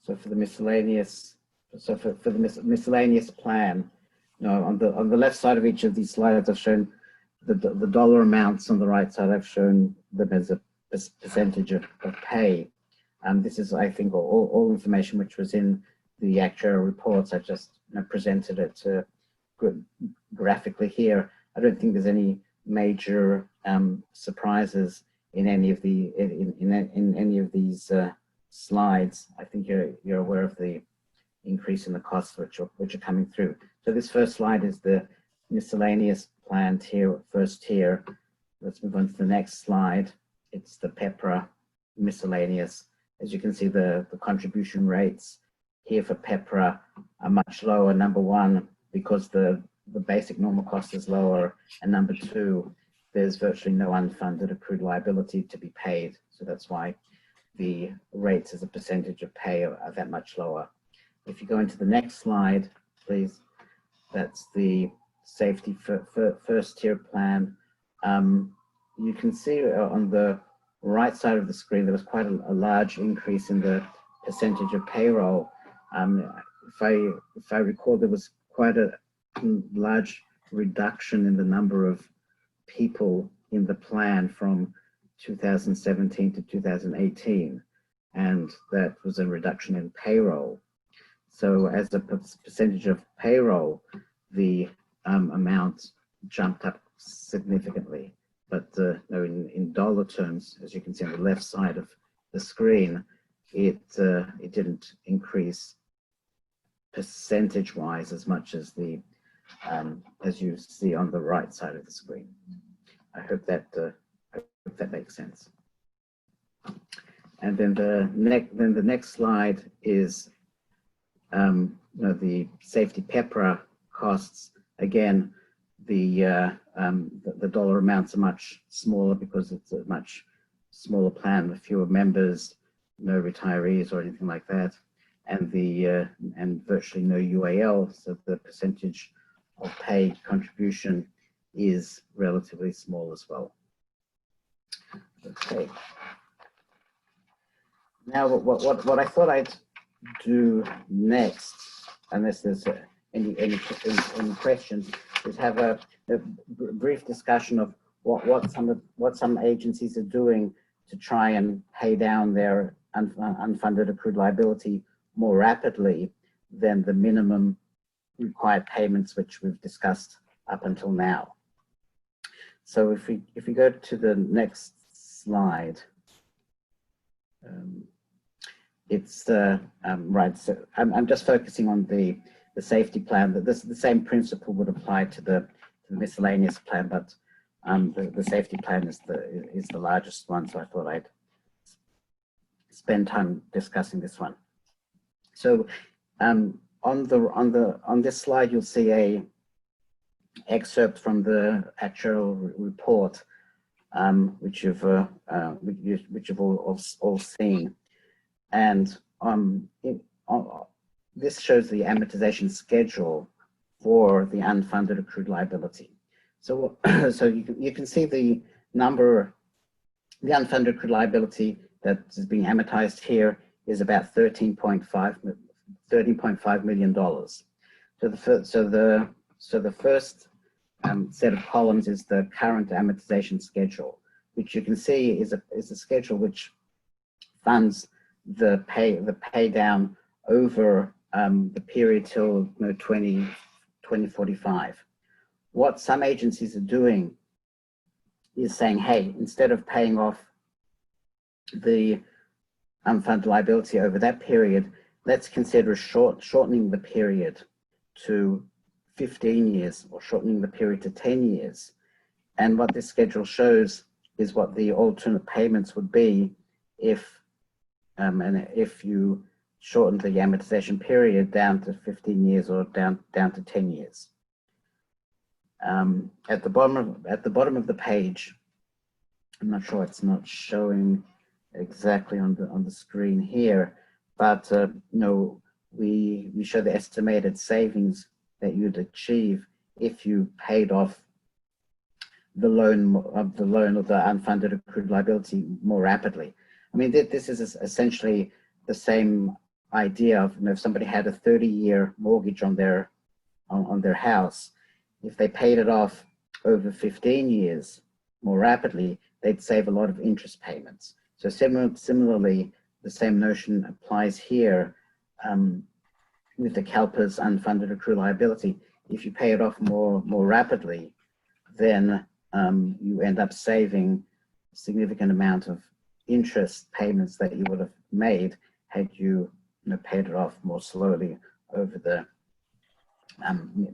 So for the miscellaneous, for the miscellaneous plan, on the left side of each of these slides, I've shown the dollar amounts. On the right side, I've shown them as a percentage of pay. This is, I think, all information which was in the actuarial reports. I just presented it graphically here. I don't think there's any major surprises in any of the in any of these slides. I think you're aware of the increase in the costs which are coming through. So this first slide is the miscellaneous plan tier, first tier. Let's move on to the next slide. It's the PEPRA miscellaneous. As you can see, the contribution rates here for PEPRA are much lower. Number one, because the basic normal cost is lower, and number two, there's virtually no unfunded accrued liability to be paid. So that's why the rates as a percentage of pay are that much lower. If you go into the next slide, please, that's the safety first tier plan. You can see on the right side of the screen, there was quite a large increase in the percentage of payroll. If I recall, there was quite a large reduction in the number of people in the plan from 2017 to 2018, and that was a reduction in payroll. So as a percentage of payroll, the amount jumped up significantly. But in dollar terms, as you can see on the left side of the screen, it didn't increase percentage-wise as much as as you see on the right side of the screen. I hope that makes sense. And then the next slide is the safety PEPRA costs. Again, the dollar amounts are much smaller because it's a much smaller plan with fewer members, no retirees or anything like that, and and virtually no UAL. So the percentage of pay contribution is relatively small as well. Okay. Now, what I thought I'd do next, unless there's any questions, is have a brief discussion of what some agencies are doing to try and pay down their unfunded accrued liability more rapidly than the minimum required payments, which we've discussed up until now. So if we go to the next slide, it's right. So I'm just focusing on the safety plan. That the same principle would apply to the miscellaneous plan, but the safety plan is the largest one. So I thought I'd spend time discussing this one. So on this slide, you'll see a excerpt from the actuarial report, which you've all seen, and this shows the amortization schedule for the unfunded accrued liability. So you can see the number, the unfunded accrued liability that is being amortized here is about $13.5 million. So the first set of columns is the current amortization schedule, which you can see is a schedule which funds the pay down over the period till 2045. What some agencies are doing is saying, hey, instead of paying off the unfunded liability over that period, let's consider shortening the period to 15 years or shortening the period to 10 years. And what this schedule shows is what the alternate payments would be if you shortened the amortization period down to 15 years or down to 10 years. At the bottom of the page, I'm not sure, it's not showing exactly on the screen here, but we show the estimated savings that you'd achieve if you paid off the loan of the unfunded accrued liability more rapidly. I mean, this is essentially the same idea of, if somebody had a 30-year mortgage on their house, if they paid it off over 15 years more rapidly, they'd save a lot of interest payments. So similarly, the same notion applies here with the CalPERS unfunded accrued liability. If you pay it off more rapidly, then you end up saving a significant amount of interest payments that you would have made had you paid it off more slowly over the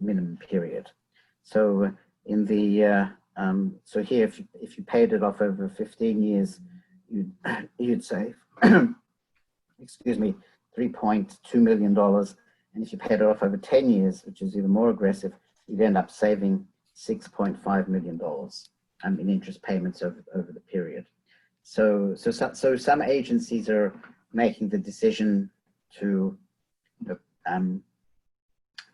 minimum period. So in the so here, if you paid it off over 15 years, you'd save excuse me, $3.2 million. And if you paid it off over 10 years, which is even more aggressive, you'd end up saving $6.5 million in interest payments over the period. So some agencies are making the decision to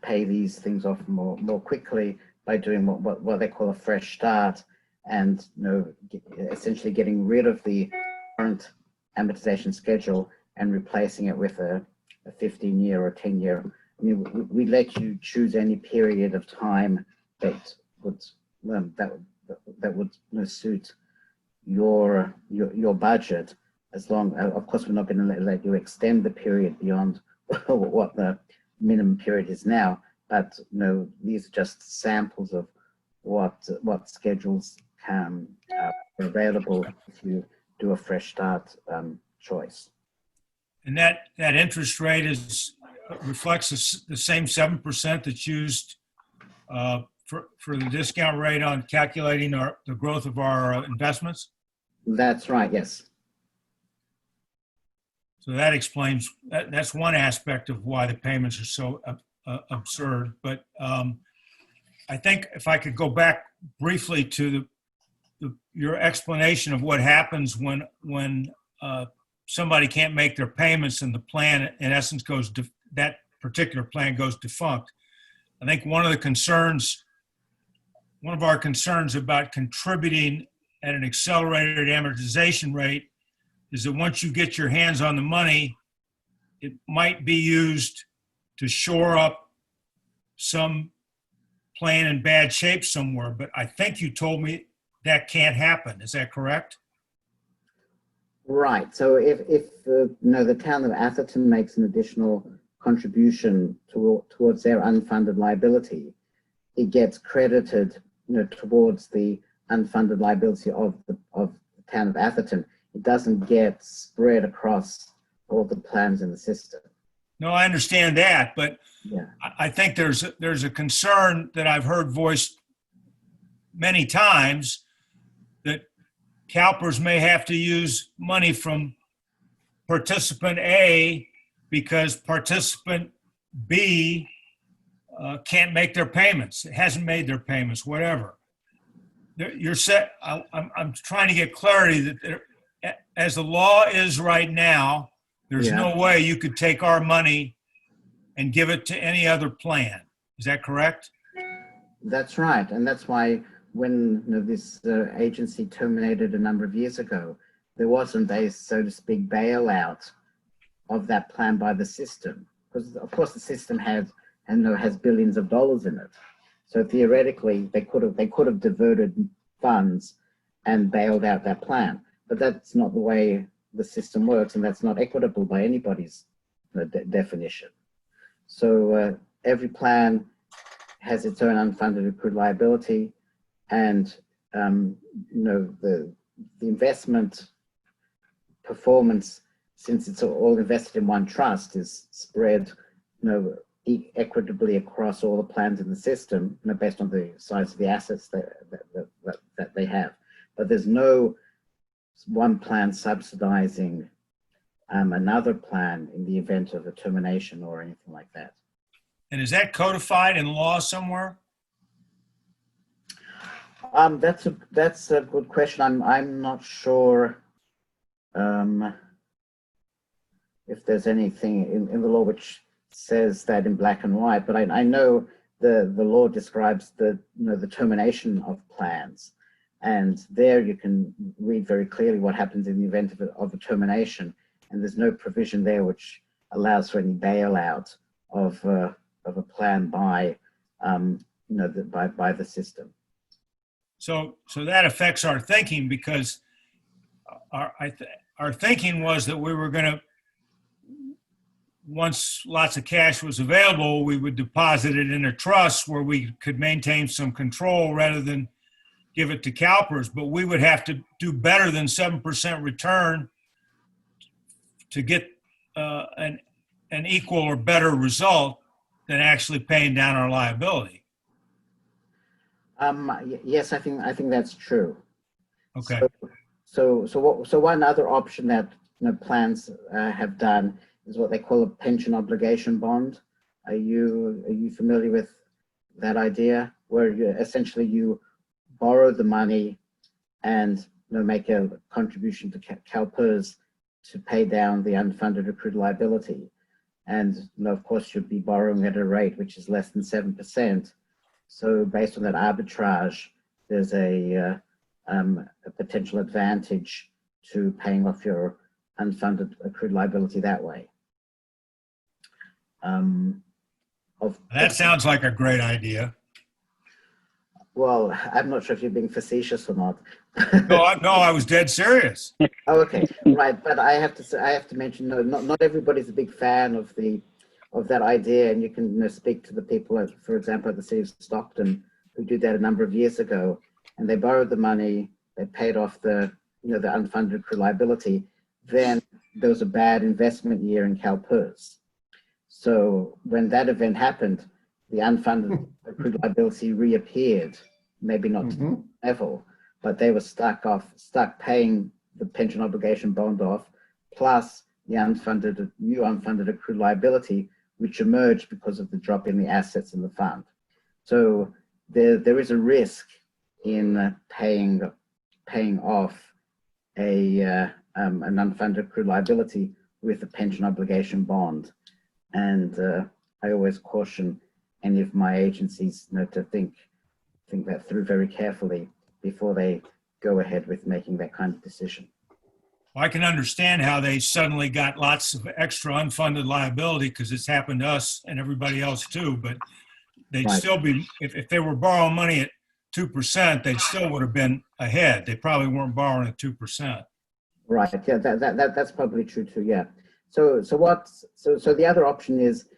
pay these things off more quickly by doing what they call a fresh start, and essentially getting rid of the current amortization schedule and replacing it with a 15-year or 10-year. I mean, we let you choose any period of time that would suit your budget, as long, of course, we're not going to let you extend the period beyond what the minimum period is now, but these are just samples of what schedules are available if you do a fresh start choice. And that interest rate reflects the same 7% that's used for the discount rate on calculating the growth of our investments? That's right, yes. So that explains, that's one aspect of why the payments are so absurd. But I think if I could go back briefly to your explanation of what happens when somebody can't make their payments and the plan, in essence, that particular plan goes defunct. I think one of our concerns about contributing at an accelerated amortization rate is that once you get your hands on the money, it might be used to shore up some plan in bad shape somewhere. But I think you told me that can't happen. Is that correct? Right. So if the town of Atherton makes an additional contribution towards their unfunded liability, it gets credited, towards the unfunded liability of the town of Atherton. It doesn't get spread across all the plans in the system. No, I understand that, but Yeah. I think there's a concern that I've heard voiced many times that CalPERS may have to use money from participant A because participant B can't make their payments. It hasn't made their payments, whatever. You're set. I'm trying to get clarity that as the law is right now, there's no way you could take our money and give it to any other plan. Is that correct? That's right. And that's why when this agency terminated a number of years ago, there wasn't a, so to speak, bailout of that plan by the system. Because of course the system has billions of dollars in it. So theoretically they could have diverted funds and bailed out that plan. But that's not the way the system works, and that's not equitable by anybody's definition. So every plan has its own unfunded accrued liability, and the investment performance, since it's all invested in one trust, is spread equitably across all the plans in the system, based on the size of the assets that they have. But there's no one plan subsidizing another plan in the event of a termination or anything like that. And is that codified in law somewhere? That's a good question. I'm not sure if there's anything in the law which says that in black and white, but I know the law describes the termination of plans, and there you can read very clearly what happens in the event of a termination, and there's no provision there which allows for any bailout of a plan by by the system. So that affects our thinking, because our thinking was that we were going to, once lots of cash was available, we would deposit it in a trust where we could maintain some control rather than give it to CalPERS. But we would have to do better than 7% return to get an equal or better result than actually paying down our liability. Yes, I think that's true. Okay. So one other option that plans have done is what they call a pension obligation bond. Are you familiar with that idea, where essentially you borrow the money and make a contribution to CalPERS to pay down the unfunded accrued liability, and of course you'd be borrowing at a rate which is less than 7%. So based on that arbitrage, there's a potential advantage to paying off your unfunded accrued liability that way. That sounds like a great idea. Well, I'm not sure if you're being facetious or not. No, I was dead serious. Oh, okay, right. But I have to mention, no, not everybody's a big fan of that idea, and you can speak to the people, for example, at the city of Stockton, who did that a number of years ago, and they borrowed the money, they paid off the the unfunded accrued liability. Then there was a bad investment year in CalPERS. So when that event happened, the unfunded accrued liability reappeared, maybe not to the level, but they were stuck paying the pension obligation bond off, plus the new unfunded accrued liability, which emerged because of the drop in the assets in the fund. So there is a risk in paying off an unfunded accrued liability with a pension obligation bond. And I always caution any of my agencies to think that through very carefully before they go ahead with making that kind of decision. I can understand how they suddenly got lots of extra unfunded liability because it's happened to us and everybody else too, but they'd Right. still be, if they were borrowing money at 2%, they still would have been ahead. They probably weren't borrowing at 2%. Right. Yeah, that's probably true too. Yeah. So the other option is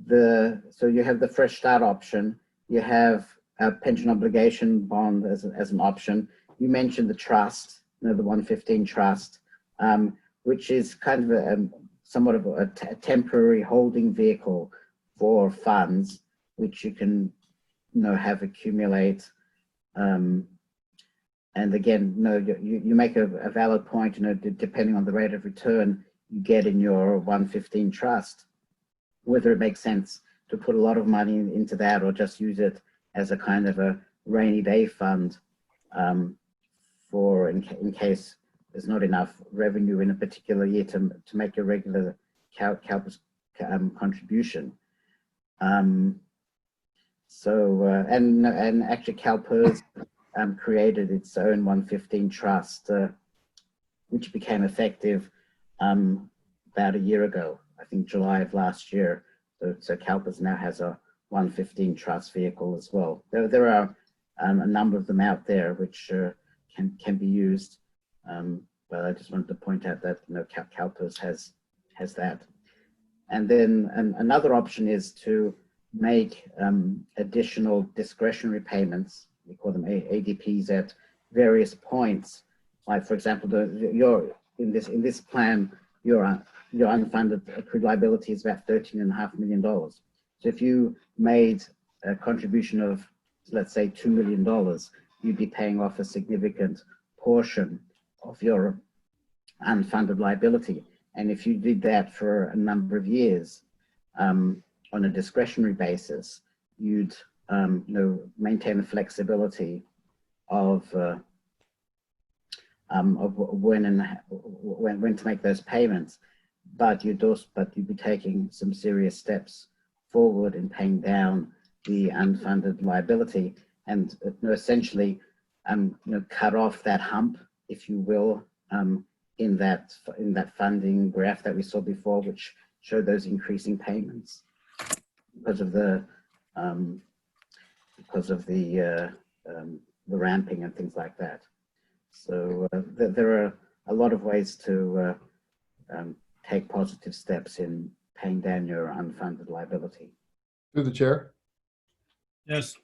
so you have the fresh start option. You have a pension obligation bond as an option. You mentioned the trust, the 115 trust, which is kind of somewhat of a temporary holding vehicle for funds, which you can have accumulate. And again, you make a valid point, depending on the rate of return you get in your 115 trust, whether it makes sense to put a lot of money into that or just use it as a kind of a rainy day fund for in case there's not enough revenue in a particular year to make a regular CalPERS contribution. And actually CalPERS created its own 115 trust, which became effective about a year ago, I think July of last year. So CalPERS now has a 115 trust vehicle as well. There are a number of them out there which can be used, but I just wanted to point out that CalPERS has that. And then another option is to make additional discretionary payments. We call them ADPs at various points. Like, for example, in this plan, your unfunded accrued liability is about $13.5 million. So if you made a contribution of, let's say, $2 million, you'd be paying off a significant portion of your unfunded liability. And if you did that for a number of years on a discretionary basis, you'd maintain the flexibility of when to make those payments, but you'd be taking some serious steps forward in paying down the unfunded liability, and essentially cut off that hump, if you will, in that funding graph that we saw before, which showed those increasing payments because of the ramping and things like that. So there are a lot of ways to take positive steps in paying down your unfunded liability. Through the chair. Yes.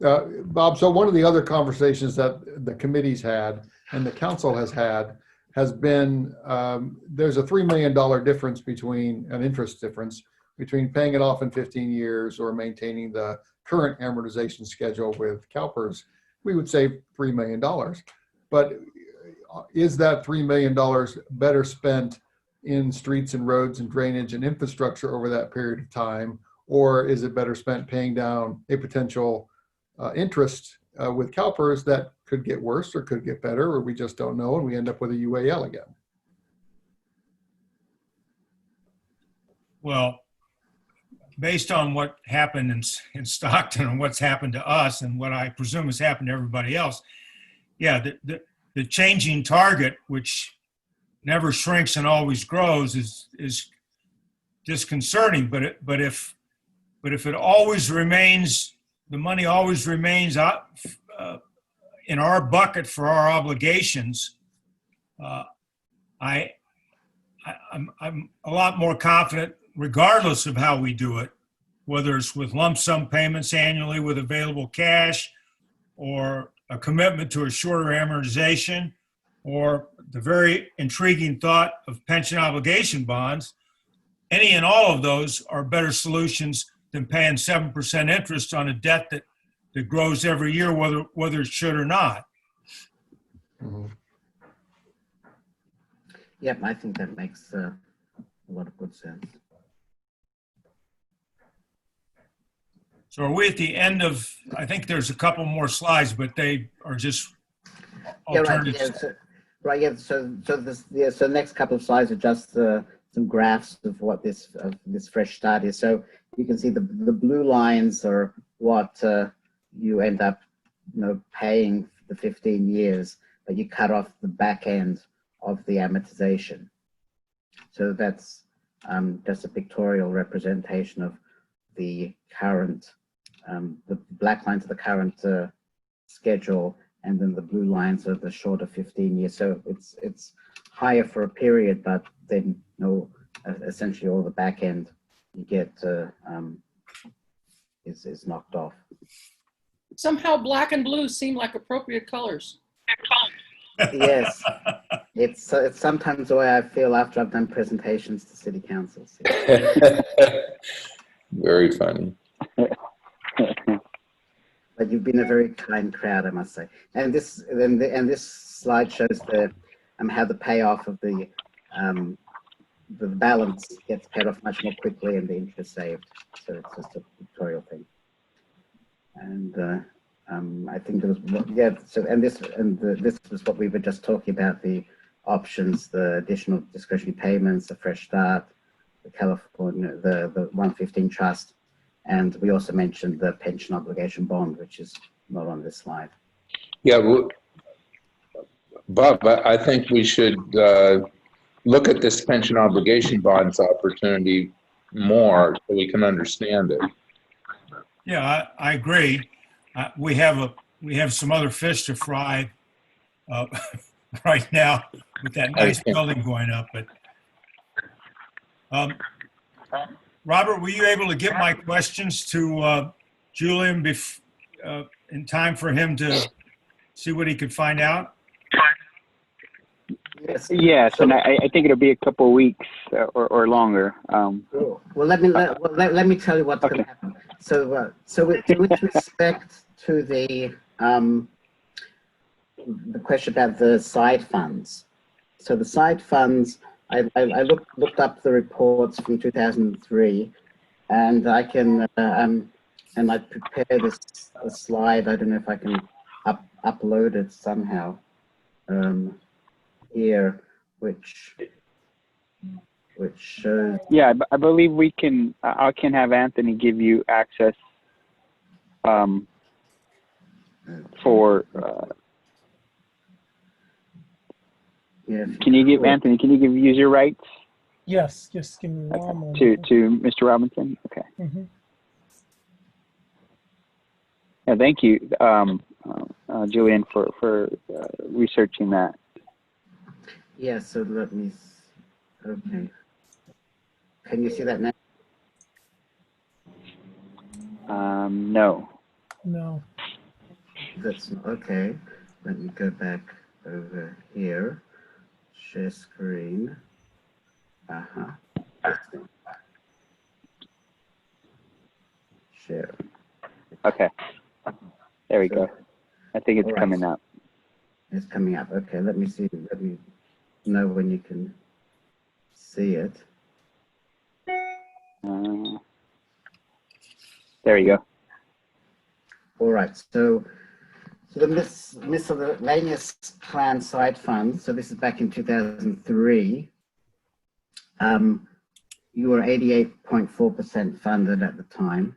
Bob, so one of the other conversations that the committee's had and the council has had has been, there's a $3 million difference between an interest difference between paying it off in 15 years or maintaining the current amortization schedule with CalPERS. We would save $3 million. But is that $3 million better spent in streets and roads and drainage and infrastructure over that period of time? Or is it better spent paying down a potential interest with CalPERS that could get worse or could get better, or we just don't know, and we end up with a UAL again? Well, based on what happened in Stockton and what's happened to us and what I presume has happened to everybody else, yeah, the changing target, which never shrinks and always grows, is disconcerting. But if it always remains, the money always remains out in our bucket for our obligations, I'm a lot more confident, regardless of how we do it, whether it's with lump sum payments annually with available cash, or a commitment to a shorter amortization, or the very intriguing thought of pension obligation bonds. Any and all of those are better solutions than paying 7% interest on a debt that grows every year, whether it should or not. Mm-hmm. Yep, I think that makes a lot of good sense. So are we at the end of, I think there's a couple more slides, but they are just alternatives. So the next couple of slides are just some graphs of what this fresh start is. So you can see the blue lines are what you end up paying for the 15 years, but you cut off the back end of the amortization. So that's just a pictorial representation of the current, the black lines are the current schedule, and then the blue lines are the shorter 15 years. So it's higher for a period, but then essentially all the back end you get is knocked off. Somehow black and blue seem like appropriate colors. Yes, it's sometimes the way I feel after I've done presentations to city councils. Very funny. But you've been a very kind crowd, I must say. And this slide shows how the payoff of the balance gets paid off much more quickly and the interest saved. So it's just a pictorial thing. And I think there was So this was what we were just talking about: the options, the additional discretionary payments, the fresh start, the California, the 115 trust. And we also mentioned the pension obligation bond, which is not on this slide. Yeah, well, Bob, I think we should look at this pension obligation bonds opportunity more so we can understand it. Yeah, I agree. We have some other fish to fry right now with that nice building going up. But Robert, were you able to get my questions to Julian in time for him to see what he could find out? Yes, and I think it'll be a couple of weeks or longer. Well, let me tell you what's going to happen. So with respect to the question about the side funds. So the side funds, I looked up the reports from 2003, and I can and I prepared a slide. I don't know if I can upload it somehow here, which shows. Yeah, I believe we can. I can have Anthony give you access for. Yeah. Can you give Anthony? Can you give user rights? Yes, just give me one moment. To Mr. Robinson. Okay. Mm-hmm. Yeah, thank you, Julian, for researching that. Yeah. So let me. Okay. Can you see that now? No. No. That's okay. Let me go back over here. Share screen. Share. Okay. There we go. I think it's coming up. It's coming up. Okay. Let me see. Let me know when you can see it. There you go. All right. So the miscellaneous plan side fund. So this is back in 2003. You were 88.4% funded at the time,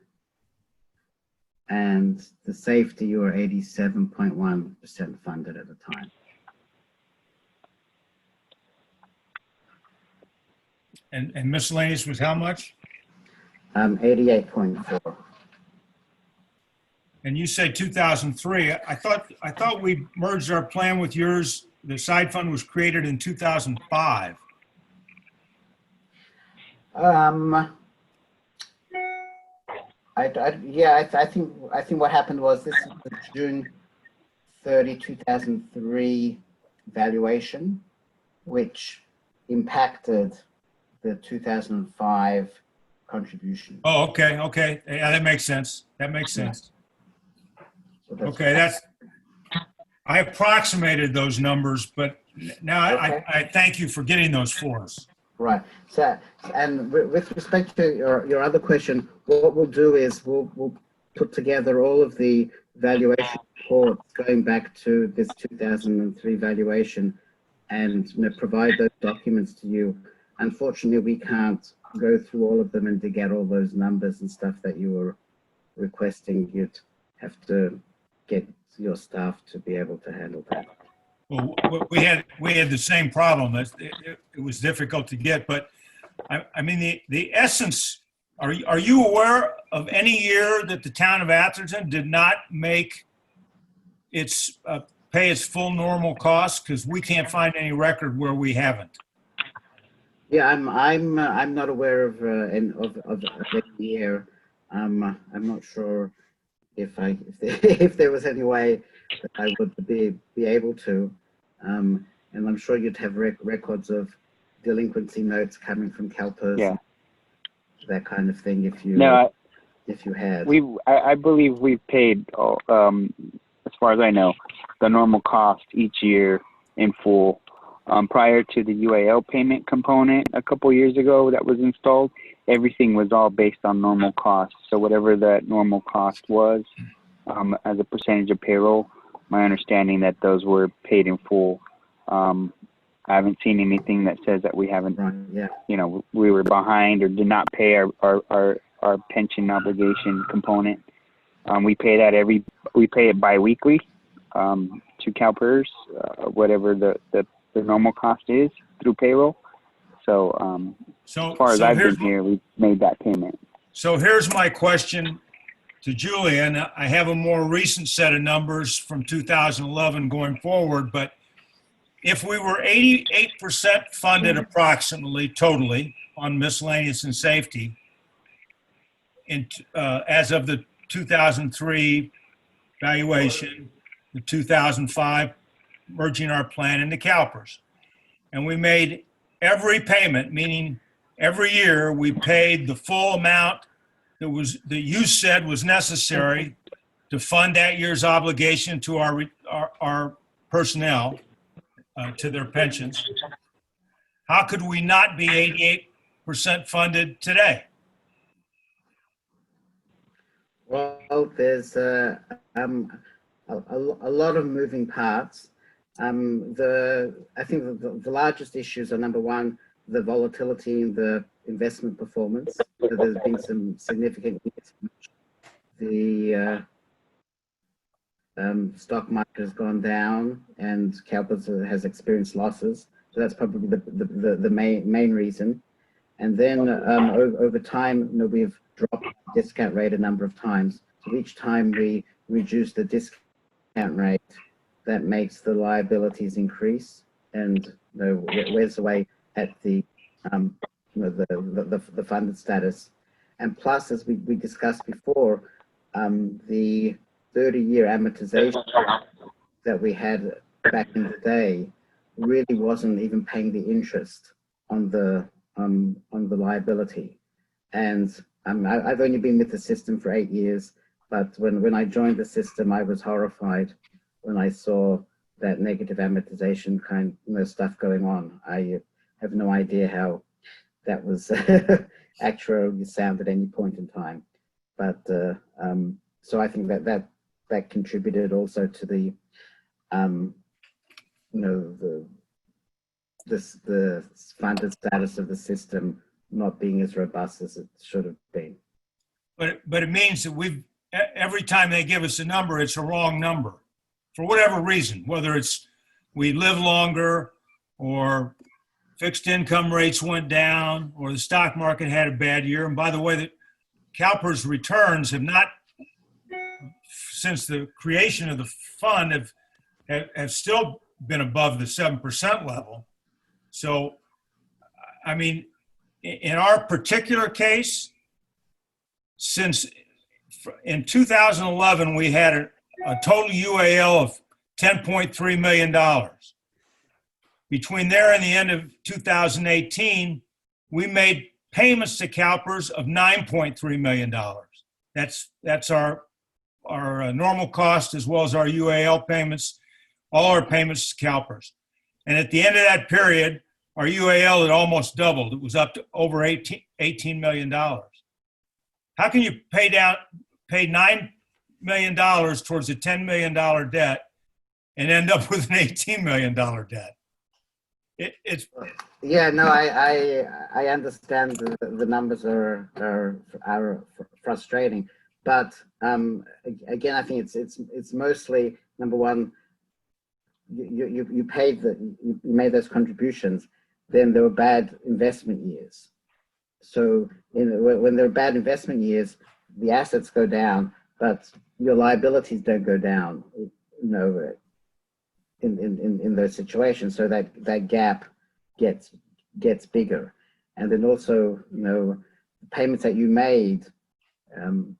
and the safety you were 87.1% funded at the time. And miscellaneous was how much? 88.4. And you said 2003. I thought we merged our plan with yours. The side fund was created in 2005. I think what happened was this is the June 30, 2003 valuation, which impacted the 2005 contribution. Oh, okay, okay. Yeah, that makes sense. That makes sense. So Okay, I approximated those numbers, but now I thank you for getting those for us. Right. So, and with respect to your other question, what we'll do is we'll put together all of the valuation reports going back to this 2003 valuation, and provide those documents to you. Unfortunately, we can't go through all of them and to get all those numbers and stuff that you were requesting. You'd have to get your staff to be able to handle that. Well, we had the same problem. It was difficult to get, but I mean, the essence, are you aware of any year that the town of Atherton did not make its, pay its full normal costs? Because we can't find any record where we haven't. Yeah, I'm not aware of any year. I'm not sure if there was any way that I would be able to. And I'm sure you'd have records of delinquency notes coming from CalPERS, Yeah. that kind of thing. If you had, I believe we've paid, as far as I know, the normal cost each year in full. Prior to the UAL payment component a couple years ago that was installed, everything was all based on normal costs. So whatever that normal cost was, as a percentage of payroll, my understanding that those were paid in full. I haven't seen anything that says that we haven't, you know, we were behind or did not pay our pension obligation component. We pay it biweekly to CalPERS, whatever the normal cost is through payroll. So, as far as I've been here, we've made that payment. So here's my question to Julian. I have a more recent set of numbers from 2011 going forward, but if we were 88% funded approximately totally on miscellaneous and safety, as of the 2003 valuation, the 2005 merging our plan into CalPERS, and we made every payment, meaning every year we paid the full amount that you said was necessary to fund that year's obligation to our personnel, to their pensions. How could we not be 88% funded today? well, there's a lot of moving parts. I think the largest issues are, number one, the volatility in the investment performance. So there's been some significant the stock market has gone down and CalPERS has experienced losses. So that's probably the main reason. And then over time, you know, we've dropped the discount rate a number of times. So each time we reduce the discount rate, that makes the liabilities increase. And you know, where's the way at the you know, the funded status. And plus, as we discussed before, the 30-year amortization that we had back in the day really wasn't even paying the interest on the liability. And I've only been with the system for 8 years, but when I joined the system, I was horrified when I saw that negative amortization kind of stuff going on. I have no idea how that was actuarially sound at any point in time. But so I think that contributed also to the you know, the funded status of the system not being as robust as it should have been. But it means that every time they give us a number, it's a wrong number for whatever reason, whether it's we live longer or fixed income rates went down or the stock market had a bad year. And by the way, the CalPERS returns have not, since the creation of the fund, have still been above the 7% level. So, I mean, in our particular case, since in 2011, we had a total UAL of $10.3 million. Between there and the end of 2018, we made payments to CalPERS of $9.3 million. That's our normal cost as well as our UAL payments, all our payments to CalPERS. And at the end of that period, our UAL had almost doubled. It was up to over $18 million. How can you pay $9 million towards a $10 million debt and end up with an $18 million debt? It's yeah, no, I understand the numbers are frustrating, but again, I think it's mostly, number one, you paid you made those contributions, then there were bad investment years. So when there are bad investment years, the assets go down, but your liabilities don't go down, in those situations. So that gap gets bigger. And then also, the payments that you made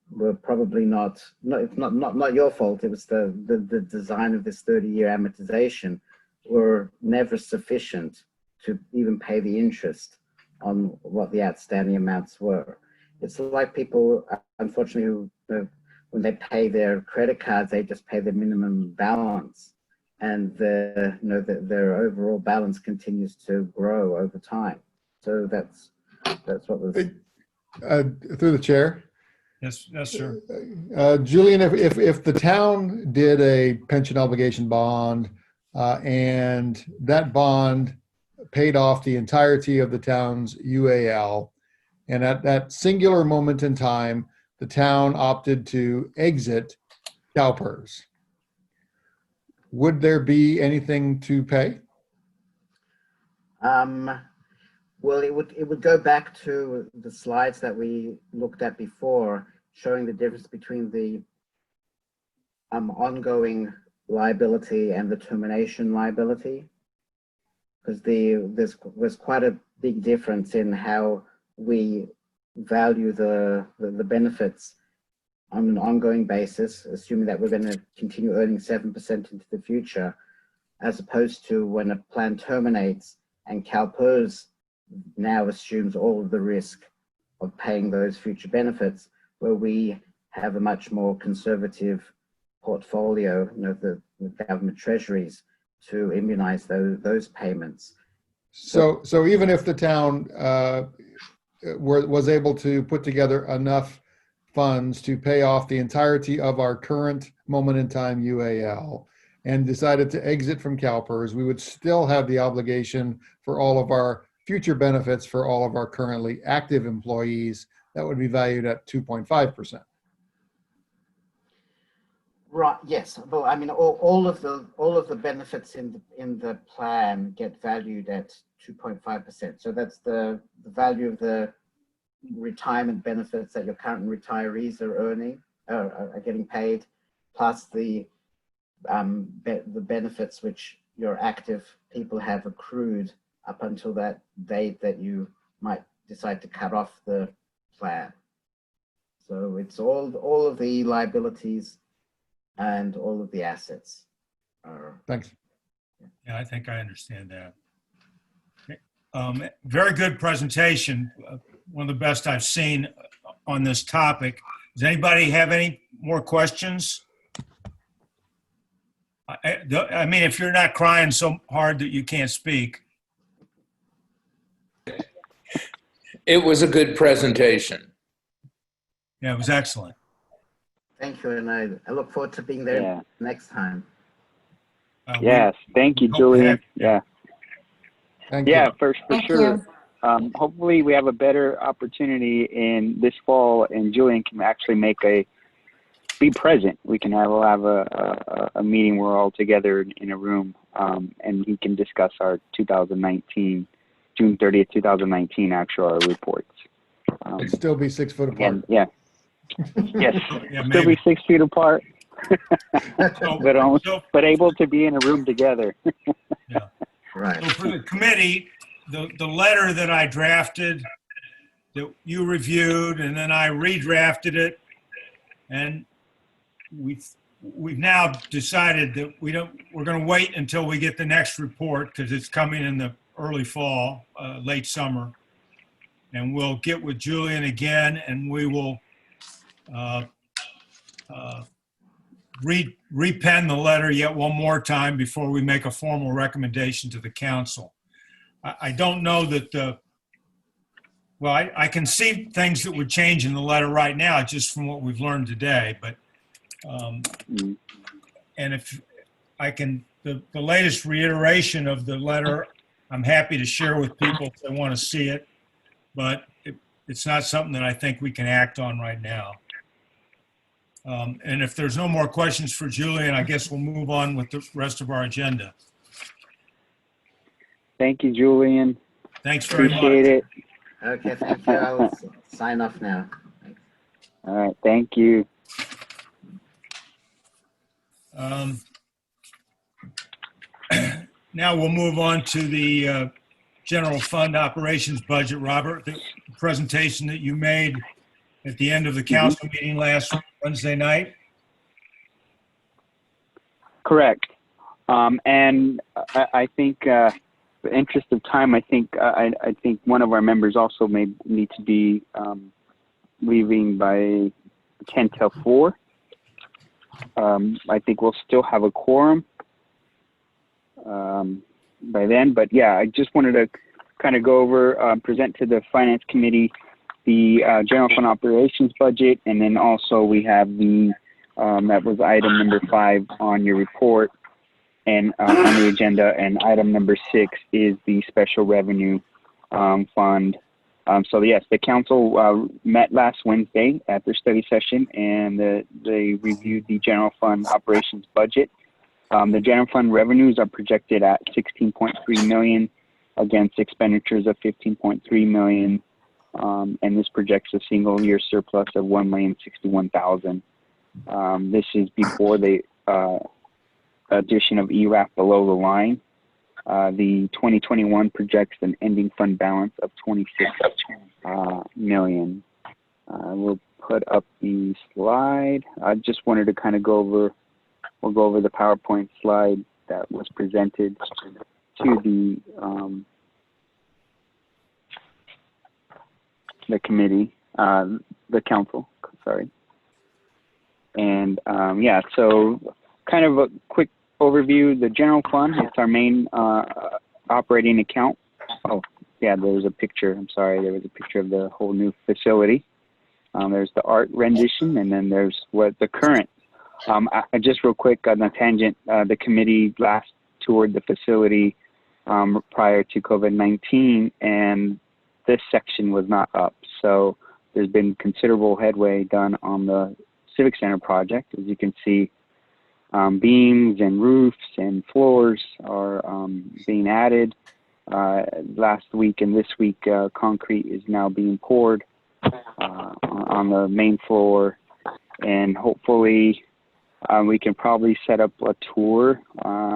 were probably not your fault. It was the design of this 30-year amortization were never sufficient to even pay the interest on what the outstanding amounts were. It's like people, unfortunately, who when they pay their credit cards, they just pay the minimum balance, and their overall balance continues to grow over time. So that's what was. Through the chair. Yes, sir. Julian, if the town did a pension obligation bond and that bond paid off the entirety of the town's UAL, and at that singular moment in time, the town opted to exit CalPERS, would there be anything to pay? Well, it would go back to the slides that we looked at before, showing the difference between the ongoing liability and the termination liability, because there's quite a big difference in how we value the benefits on an ongoing basis, assuming that we're going to continue earning 7% into the future, as opposed to when a plan terminates and CalPERS now assumes all of the risk of paying those future benefits, where we have a much more conservative portfolio, the government treasuries, to immunize those payments. So even if the town was able to put together enough funds to pay off the entirety of our current moment in time UAL and decided to exit from CalPERS, we would still have the obligation for all of our future benefits for all of our currently active employees that would be valued at 2.5%. Right. Yes. Well, I mean, all of the benefits in the plan get valued at 2.5%. So that's the value of the retirement benefits that your current retirees are earning, are getting paid, plus the benefits which your active people have accrued up until that date that you might decide to cut off the plan. So it's all of the liabilities and all of the assets are. Thanks. Yeah, I think I understand that. Very good presentation. One of the best I've seen on this topic. Does anybody have any more questions? I mean, if you're not crying so hard that you can't speak. It was a good presentation. Yeah, it was excellent. Thank you, and I look forward to being there next time. Yes, thank you, Julian. Yeah. Thank you. Yeah, for Thank sure. you. Hopefully we have a better opportunity in this fall, and Julian can actually be present. We can have a meeting where we're all together in a room, and he can discuss our June 30th, 2019 actuarial reports. It'd still be 6 foot apart. Yeah. Yes. Yeah, Still be 6 feet apart, So, but able to be in a room together. yeah. Right. So for the committee, the letter that I drafted, that you reviewed, and then I redrafted it, and we've now decided that we're going to wait until we get the next report, because it's coming in the early fall, late summer, and we'll get with Julian again, and we will repen the letter yet one more time before we make a formal recommendation to the council. I don't know that I can see things that would change in the letter right now just from what we've learned today, but and if I can, the latest reiteration of the letter, I'm happy to share with people if they want to see it, but it's not something that I think we can act on right now. And if there's no more questions for Julian, I guess we'll move on with the rest of our agenda. Thank you, Julian. Thanks very much. Appreciate it. Okay, thank you. I'll sign off now. All right, thank you. Now we'll move on to the general fund operations budget. Robert, the presentation that you made at the end of the council meeting last Wednesday night. Correct. And I think, the interest of time, I think one of our members also may need to be leaving by 10 till 4. I think we'll still have a quorum by then. But yeah, I just wanted to kind of go over, present to the Finance Committee the general fund operations budget, and then also we have the that was item number 5 on your report and on the agenda, and item number 6 is the special revenue fund. So yes, the council met last Wednesday at their study session, and they reviewed the general fund operations budget. The general fund revenues are projected at 16.3 million against expenditures of 15.3 million, and this projects a single year surplus of 1,061,000. This is before the addition of ERAF below the line. The 2021 projects an ending fund balance of 26 million. We'll put up the slide. I just wanted to kind of we'll go over the PowerPoint slide that was presented to the committee, the council, sorry. And yeah, so kind of a quick overview. The general fund, it's our main operating account. Oh, yeah, there was a picture. I'm sorry, there was a picture of the whole new facility. There's the art rendition, and then there's what the current. I just real quick on a tangent, the committee last toured the facility prior to COVID-19, and this section was not up. So there's been considerable headway done on the Civic Center project. As you can see, beams and roofs and floors are being added. Last week and this week, concrete is now being poured on the main floor, and hopefully we can probably set up a tour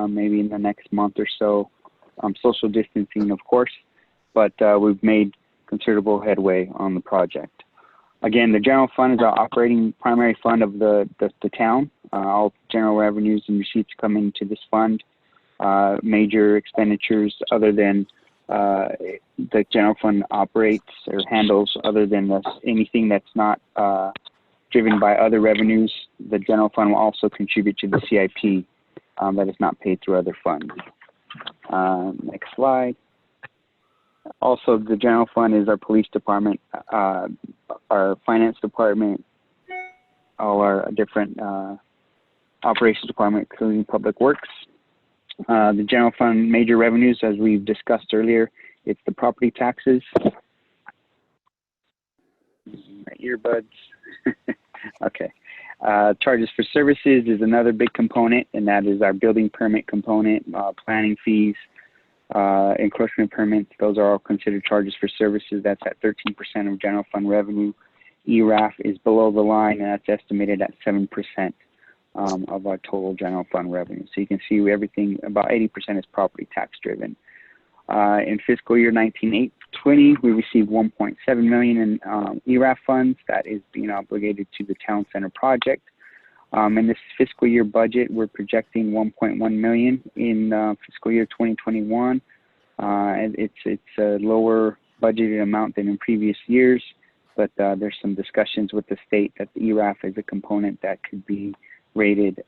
maybe in the next month or so. Social distancing, of course, but we've made considerable headway on the project. Again, the general fund is our operating primary fund of the town. All general revenues and receipts come into this fund. Major expenditures other than the general fund operates or handles, other than anything that's not driven by other revenues, the general fund will also contribute to the CIP that is not paid through other funds. Next slide. Also, the general fund is our police department, our finance department, all our different operations department, including public works. The general fund major revenues, as we've discussed earlier, it's the property taxes. My earbuds. Okay. Charges for services is another big component, and that is our building permit component, planning fees, encroachment permits. Those are all considered charges for services. That's at 13% of general fund revenue. ERAF is below the line, and that's estimated at 7% of our total general fund revenue. So you can see everything, about 80% is property tax driven. In fiscal year 19-20, we received 1.7 million in ERAF funds. That is being obligated to the town center project. In this fiscal year budget, we're projecting 1.1 million in fiscal year 2021. And it's a lower budgeted amount than in previous years, but there's some discussions with the state that the ERAF is a component that could be rated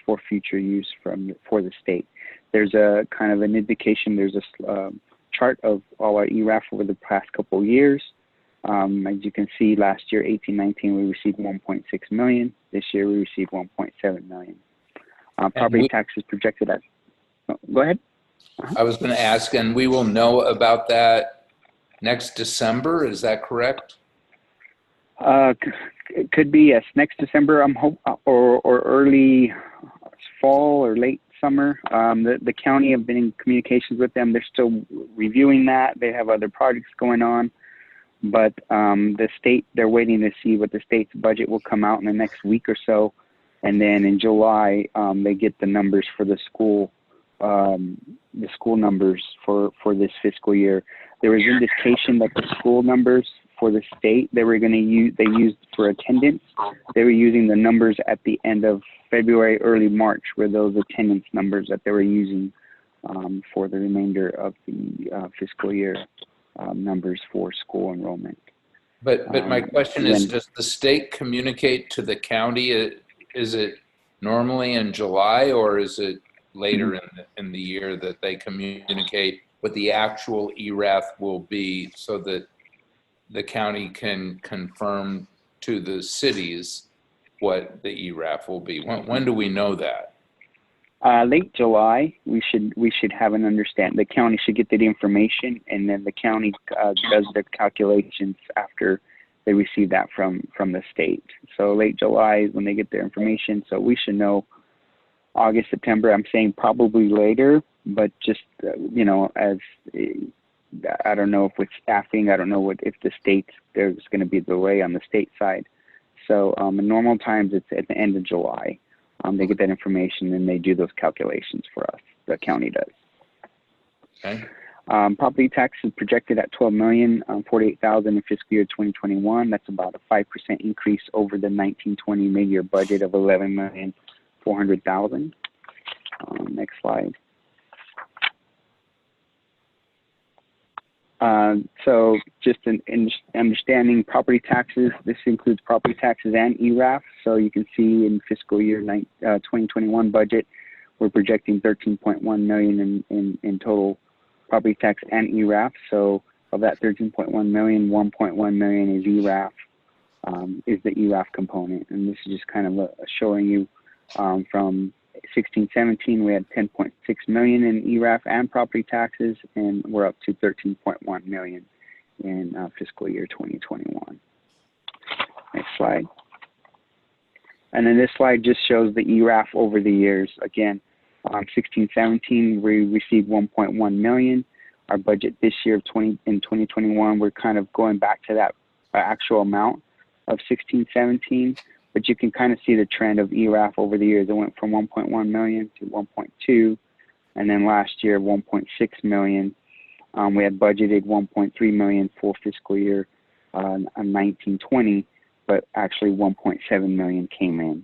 for future use for the state. There's a kind of an indication, there's a chart of all our ERAF over the past couple of years. As you can see, last year, 18-19, we received 1.6 million. This year, we received 1.7 million. Property taxes projected at, go ahead. I was going to ask, and we will know about that next December, is that correct? It could be yes, next December. Or early fall or late summer. The county have been in communications with them. They're still reviewing that. They have other projects going on, but the state, they're waiting to see what the state's budget will come out in the next week or so, and then in July they get the numbers for the school numbers for this fiscal year. There was indication that the school numbers for the state they used for attendance. They were using the numbers at the end of February, early March, were those attendance numbers that they were using for the remainder of the fiscal year numbers for school enrollment. But my question is, does the state communicate to the county? Is it normally in July, or is it later in the year that they communicate what the actual ERAF will be, so that the county can confirm to the cities what the ERAF will be? When do we know that? Late July, we should have an understanding. The county should get that information, and then the county does the calculations after they receive that from the state. So late July is when they get their information. So we should know August, September. I'm saying probably later, but just as I don't know if with staffing, I don't know if the states, there's going to be a delay on the state side. So in normal times, it's at the end of July. They get that information and they do those calculations for us. The county does. Okay. Property tax is projected at $12,048,000 in fiscal year 2021. That's about a 5% increase over the 1920 mid-year budget of $11,400,000. Next slide. So just in understanding property taxes, this includes property taxes and ERAF. So you can see in fiscal year 2021 budget, we're projecting $13.1 million in total property tax and ERAF. So of that $13.1 million, $1.1 million is ERAF, is the ERAF component. And this is just kind of showing you from 16-17, we had $10.6 million in ERAF and property taxes, and we're up to $13.1 million in fiscal year 2021. Next slide. And then this slide just shows the ERAF over the years. Again, 16-17, we received $1.1 million. Our budget this year in 2021, we're kind of going back to that actual amount of 16-17. But you can kind of see the trend of ERAF over the years. It went from 1.1 million to 1.2, and then last year 1.6 million. We had budgeted 1.3 million for fiscal year 1920, but actually 1.7 million came in.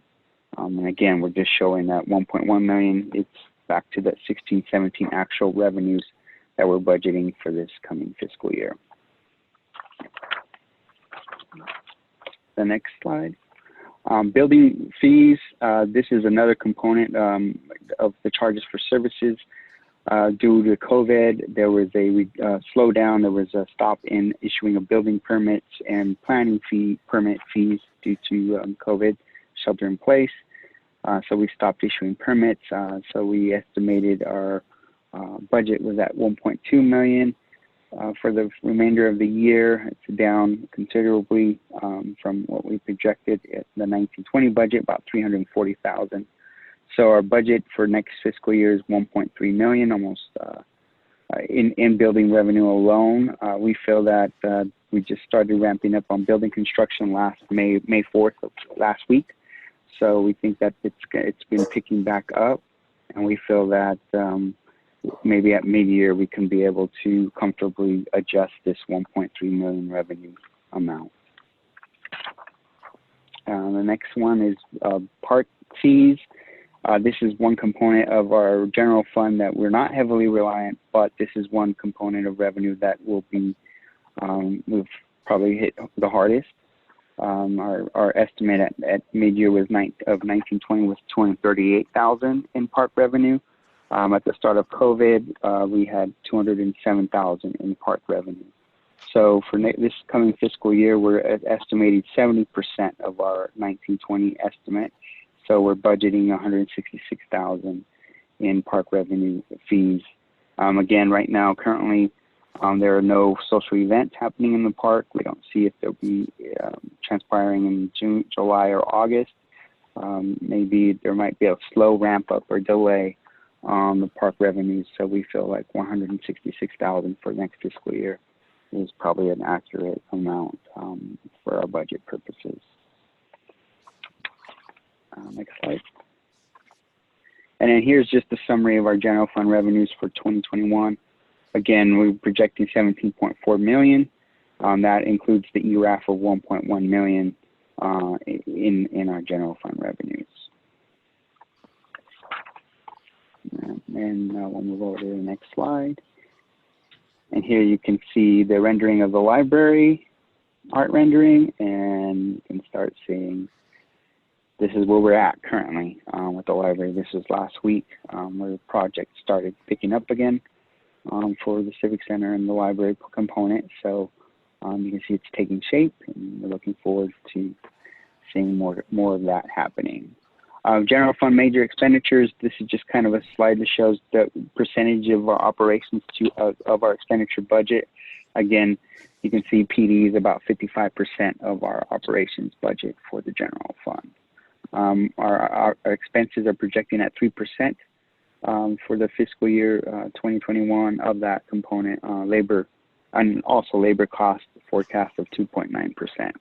And again, we're just showing that 1.1 million. It's back to that 16-17 actual revenues that we're budgeting for this coming fiscal year. The next slide. Building fees, this is another component of the charges for services. Due to COVID, there was a slowdown. There was a stop in issuing of building permits and planning permit fees due to COVID, shelter in place. So we stopped issuing permits. So we estimated our budget was at 1.2 million. For the remainder of the year, it's down considerably from what we projected at the 1920 budget, about 340,000. So our budget for next fiscal year is 1.3 million, almost in building revenue alone. We feel that we just started ramping up on building construction last May 4th of last week. So we think that it's been picking back up, and we feel that maybe at mid-year we can be able to comfortably adjust this 1.3 million revenue amount. The next one is park fees. This is one component of our general fund that we're not heavily reliant, but this is one component of revenue that will be, we've probably hit the hardest. Our estimate at mid-year was of 1920 was 238,000 in park revenue. At the start of COVID, we had 207,000 in park revenue. So for this coming fiscal year, we're estimating 70% of our 1920 estimate. So we're budgeting 166,000 in park revenue fees. Again, right now, currently, There are no social events happening in the park. We don't see if they'll be transpiring in June, July, or August. Maybe there might be a slow ramp up or delay on the park revenues. So we feel like $166,000 for next fiscal year is probably an accurate amount for our budget purposes. Next slide. And then here's just a summary of our general fund revenues for 2021. Again, we're projecting 17.4 million. That includes the ERAF of 1.1 million in our general fund revenues. And we'll move over to the next slide. And here you can see the rendering of the library, art rendering, and you can start seeing this is where we're at currently with the library. This was last week where the project started picking up again for the Civic Center and the library component. So you can see it's taking shape, and we're looking forward to seeing more of that happening. General fund major expenditures, this is just kind of a slide that shows the percentage of our operations of our expenditure budget. Again, you can see PD is about 55% of our operations budget for the general fund. Our expenses are projecting at 3% for the fiscal year 2021. Of that component, labor and also labor cost forecast of 2.9%.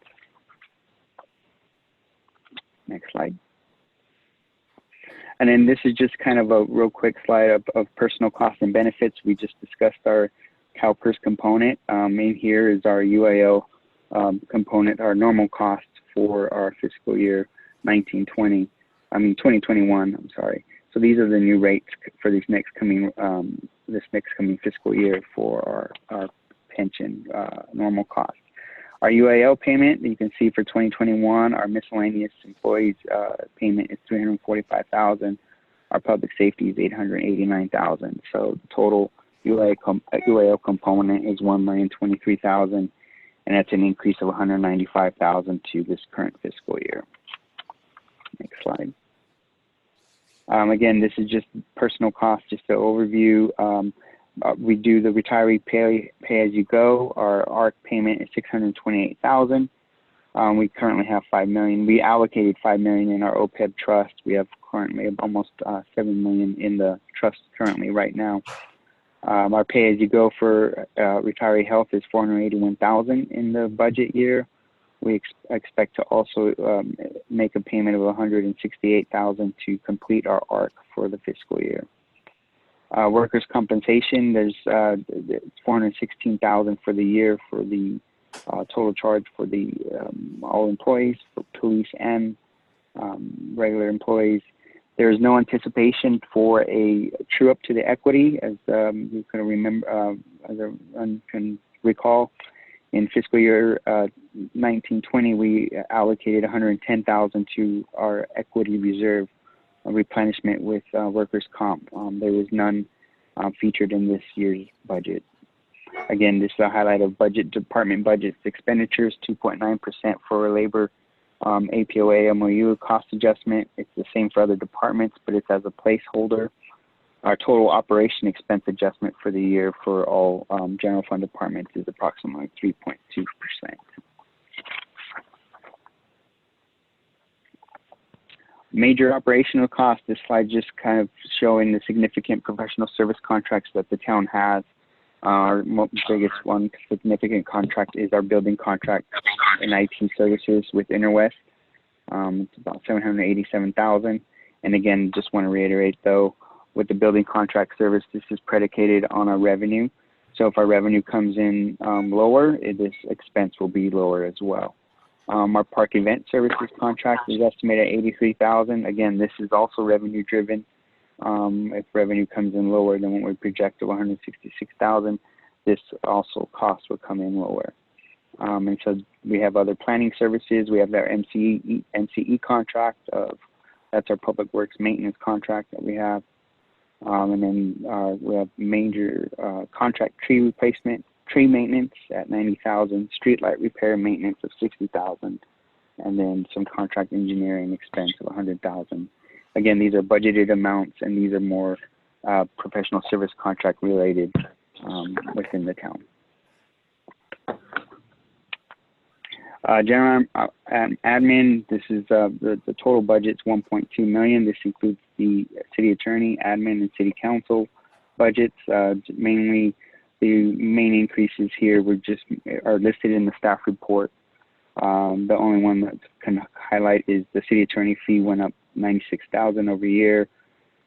Next slide. And then this is just kind of a real quick slide of personal costs and benefits. We just discussed our CalPERS component. In here is our UAO component, our normal costs for our fiscal year 2021, I'm sorry. So these are the new rates for this next coming fiscal year for our pension normal costs. Our UAL payment, you can see for 2021, our miscellaneous employees payment is $345,000. Our public safety is $889,000. So the total UAL component is $1,023,000, and that's an increase of $195,000 to this current fiscal year. Next slide. Again, this is just personal costs, just an overview. We do the retiree pay as you go. Our ARC payment is $628,000. We currently have $5 million. We allocated $5 million in our OPEB trust. We have currently almost $7 million in the trust currently right now. Our pay as you go for retiree health is $481,000 in the budget year. We expect to also make a payment of $168,000 to complete our ARC for the fiscal year. Workers' compensation, there's $416,000 for the year for the total charge for the all employees, for police and regular employees. There is no anticipation for a true up to the equity, as you can remember, as everyone can recall. In fiscal year 1920, we allocated $110,000 to our equity reserve replenishment with workers' comp. There was none featured in this year's budget. Again, this is a highlight of department budget expenditures, 2.9% for labor APOA MOU cost adjustment. It's the same for other departments, but it's as a placeholder. Our total operation expense adjustment for the year for all general fund departments is approximately 3.2%. Major operational costs, this slide just kind of showing the significant professional service contracts that the town has. Our biggest one significant contract is our building contract in IT services with Interwest. It's about $787,000. And again, just want to reiterate though, with the building contract service, this is predicated on our revenue. So if our revenue comes in lower, this expense will be lower as well. Our park event services contract is estimated at $83,000. Again, this is also revenue driven. If revenue comes in lower than what we project of $166,000, this also cost will come in lower. And so we have other planning services. We have our MCE contract. That's our public works maintenance contract that we have. And then we have major contract tree replacement, tree maintenance at $90,000, street light repair maintenance of $60,000, and then some contract engineering expense of $100,000. Again, these are budgeted amounts, and these are more professional service contract related within the town. General admin, this is the total budget's 1.2 million. This includes the city attorney, admin, and city council budgets. Mainly, the main increases here are listed in the staff report. The only one that can highlight is the city attorney fee went up 96,000 over a year.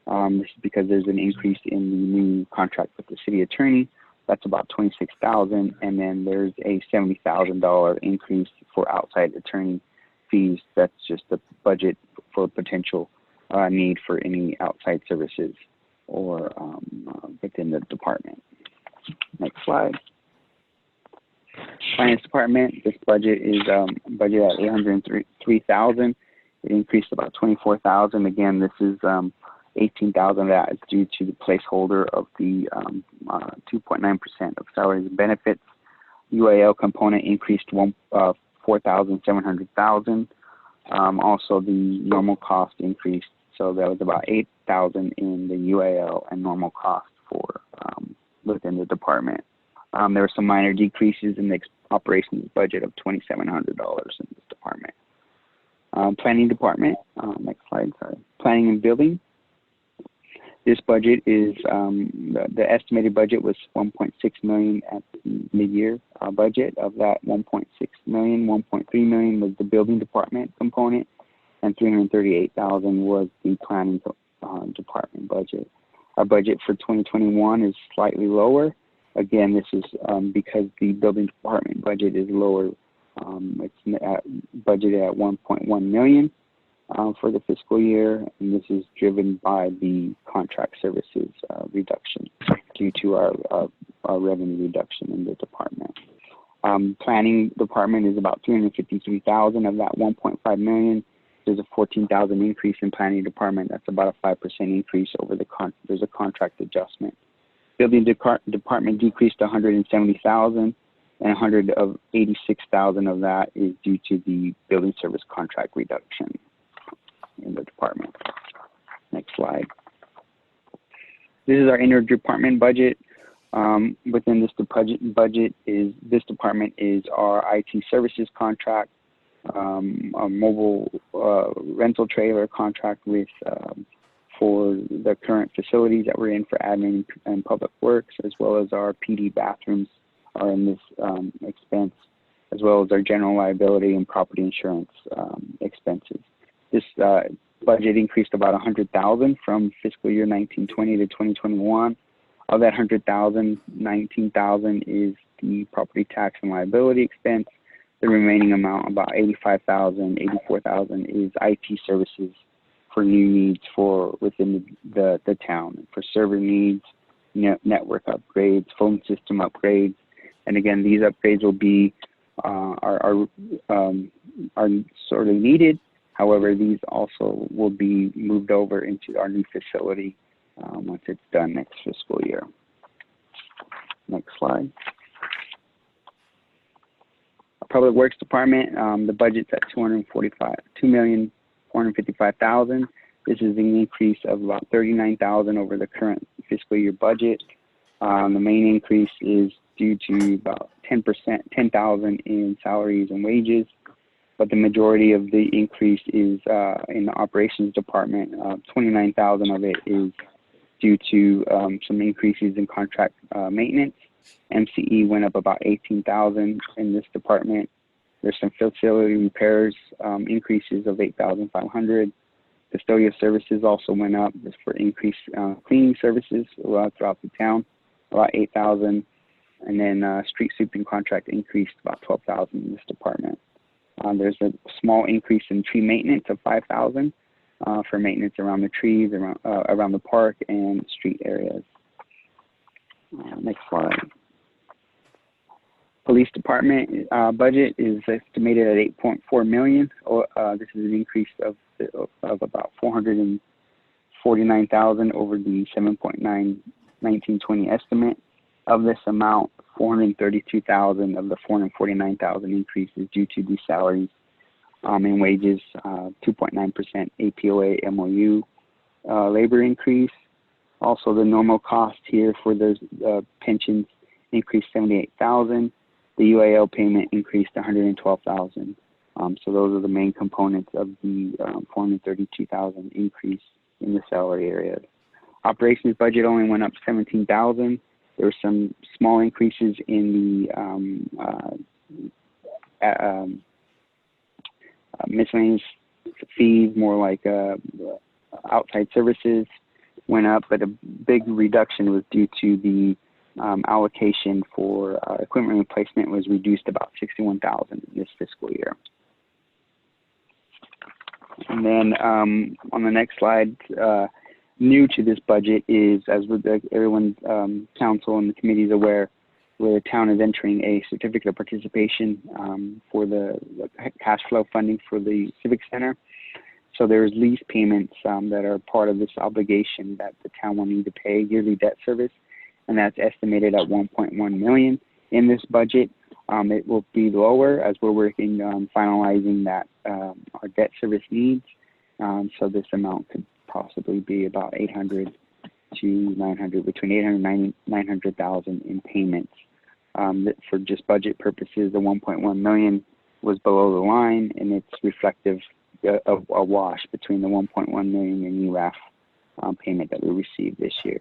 This is because there's an increase in the new contract with the city attorney. That's about 26,000, and then there's a $70,000 increase for outside attorney fees. That's just the budget for potential need for any outside services or within the department. Next slide. Finance department. This budget is budget at 803,000. It increased about 24,000. Again, this is 18,000 of that is due to the placeholder of the 2.9% of salaries and benefits. UAL component increased 4,700,000. Also, the normal cost increased, so that was about 8,000 in the UAL and normal cost for within the department. There were some minor decreases in the operations budget of $2,700 in this department. Planning department. Next slide. Sorry. Planning and building. This budget is, the estimated budget was 1.6 million at the mid-year budget. Of that 1.6 million, 1.3 million was the building department component, and 338,000 was the planning department budget. Our budget for 2021 is slightly lower. Again, this is because the building department budget is lower. It's budgeted at 1.1 million. For the fiscal year, and this is driven by the contract services reduction due to our revenue reduction in the department. Planning department is about 353,000 of that 1.5 million. There's a 14,000 increase in planning department. That's about a 5% increase over there's a contract adjustment. Building department decreased 170,000, and 186,000 of that is due to the building service contract reduction in the department. Next slide. This is our interdepartment budget. Within this budget is this department is our IT services contract, a mobile rental trailer contract with for the current facilities that we're in for admin and public works, as well as our PD bathrooms are in this expense, as well as our general liability and property insurance expenses. This budget increased about 100,000 from fiscal year 1920 to 2021. Of that 100,000, 19,000 is the property tax and liability expense. The remaining amount, about 85,000, 84,000, is IT services for new needs for within the town, for server needs, network upgrades, phone system upgrades, and again, these upgrades will be are sort of needed. However, these also will be moved over into our new facility once it's done next fiscal year. Next slide. Public Works Department, the budget's at $2,455,000. This is an increase of about 39,000 over the current fiscal year budget. The main increase is due to about 10,000 in salaries and wages, but the majority of the increase is in the operations department. 29,000 of it is due to some increases in contract maintenance. MCE went up about 18,000 in this department. There's some facility repairs increases of 8,500. Custodial services also went up for increased cleaning services throughout the town, about 8,000. And then street sweeping contract increased about 12,000 in this department. There's a small increase in tree maintenance of 5,000 for maintenance around the trees, around the park and street areas. Next slide. Police department budget is estimated at 8.4 million. This is an increase of about 449,000 over the 7.91920 estimate. Of this amount, 432,000 of the 449,000 increase is due to the salaries and wages, 2.9% APOA MOU labor increase. Also, the normal cost here for those pensions increased 78,000. The UAL payment increased 112,000. So those are the main components of the 432,000 increase in the salary area. Operations budget only went up 17,000. There were some small increases in the miscellaneous fees, more like outside services went up, but a big reduction was due to the allocation for equipment replacement was reduced about 61,000 this fiscal year. And then on the next slide, new to this budget is, as everyone's council and the committee is aware, where the town is entering a certificate of participation for the cash flow funding for the Civic Center. So there's lease payments that are part of this obligation that the town will need to pay, yearly debt service, and that's estimated at 1.1 million in this budget. It will be lower as we're working on finalizing that our debt service needs. So this amount could possibly be about 800 to 900, between 800 and 900,000 in payments. For just budget purposes, the 1.1 million was below the line, and it's reflective of a wash between the 1.1 million in ERAF payment that we received this year.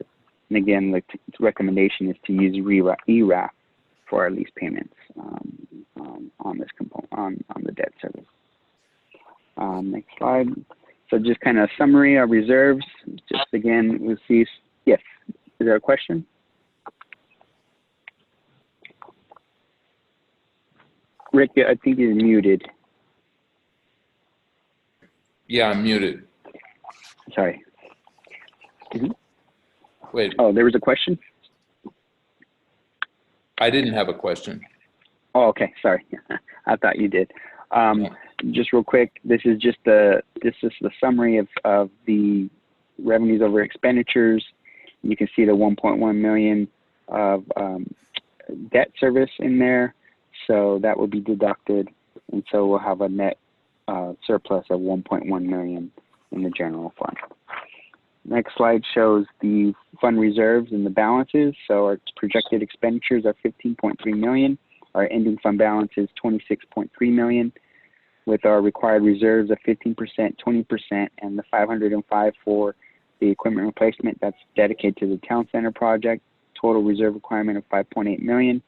And again, the recommendation is to use ERAF for our lease payments on this component, on the debt service. Next slide. So just kind of a summary of reserves. Just again, we'll see. Yes, is there a question? Rick, I think you're muted. Yeah, I'm muted. Sorry. Mm-hmm. Wait, Oh, there was a question? I didn't have a question. Oh, okay. Sorry. I thought you did. Just real quick, this is the summary of the revenues over expenditures. You can see the 1.1 million of debt service in there. So that will be deducted. And so we'll have a net surplus of 1.1 million in the general fund. Next slide shows the fund reserves and the balances. So our projected expenditures are 15.3 million. Our ending fund balance is 26.3 million, with our required reserves of 15%, 20%, and the 505 for the equipment replacement that's dedicated to the town center project. Total reserve requirement of 5.8 million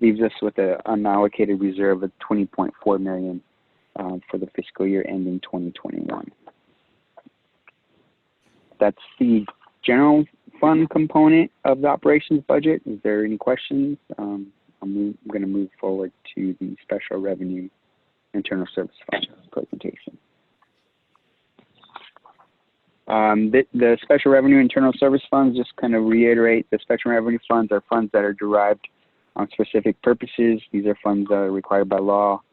leaves us with an unallocated reserve of 20.4 million for the fiscal year ending 2021. That's the general fund component of the operations budget. Is there any questions? I'm going to move forward to the special revenue internal service fund presentation. The special revenue internal service funds, just kind of reiterate, the special revenue funds are funds that are derived on specific purposes. These are funds that are required by law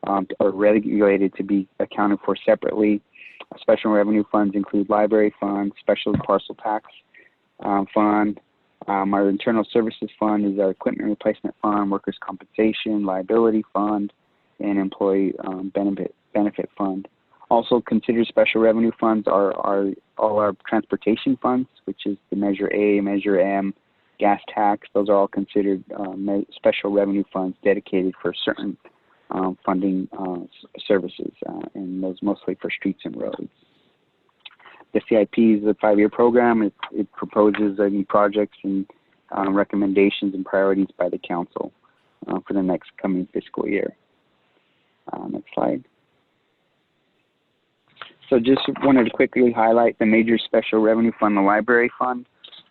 or regulated to be accounted for separately. Special revenue funds include library funds, special parcel tax fund. Our internal services fund is our equipment replacement fund, workers' compensation, liability fund, and employee benefit fund. Also considered special revenue funds are all our transportation funds, which is the Measure A, Measure M, gas tax. Those are all considered special revenue funds dedicated for certain funding services, and those mostly for streets and roads. The CIP is a 5-year program. It proposes any projects and recommendations and priorities by the council for the next coming fiscal year. Next slide. So just wanted to quickly highlight the major special revenue fund, the library fund.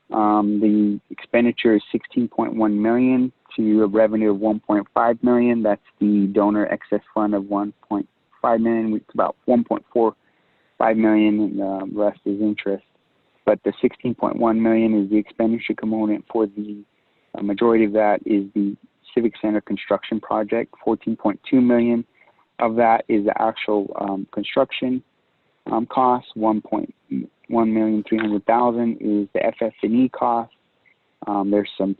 The expenditure is 16.1 million to a revenue of 1.5 million. That's the donor excess fund of 1.5 million. It's about 1.45 million, and the rest is interest. But the 16.1 million is the expenditure component. For the majority of that is the Civic Center construction project. 14.2 million of that is the actual construction cost. 1,300,000 is the FF&E cost. There's some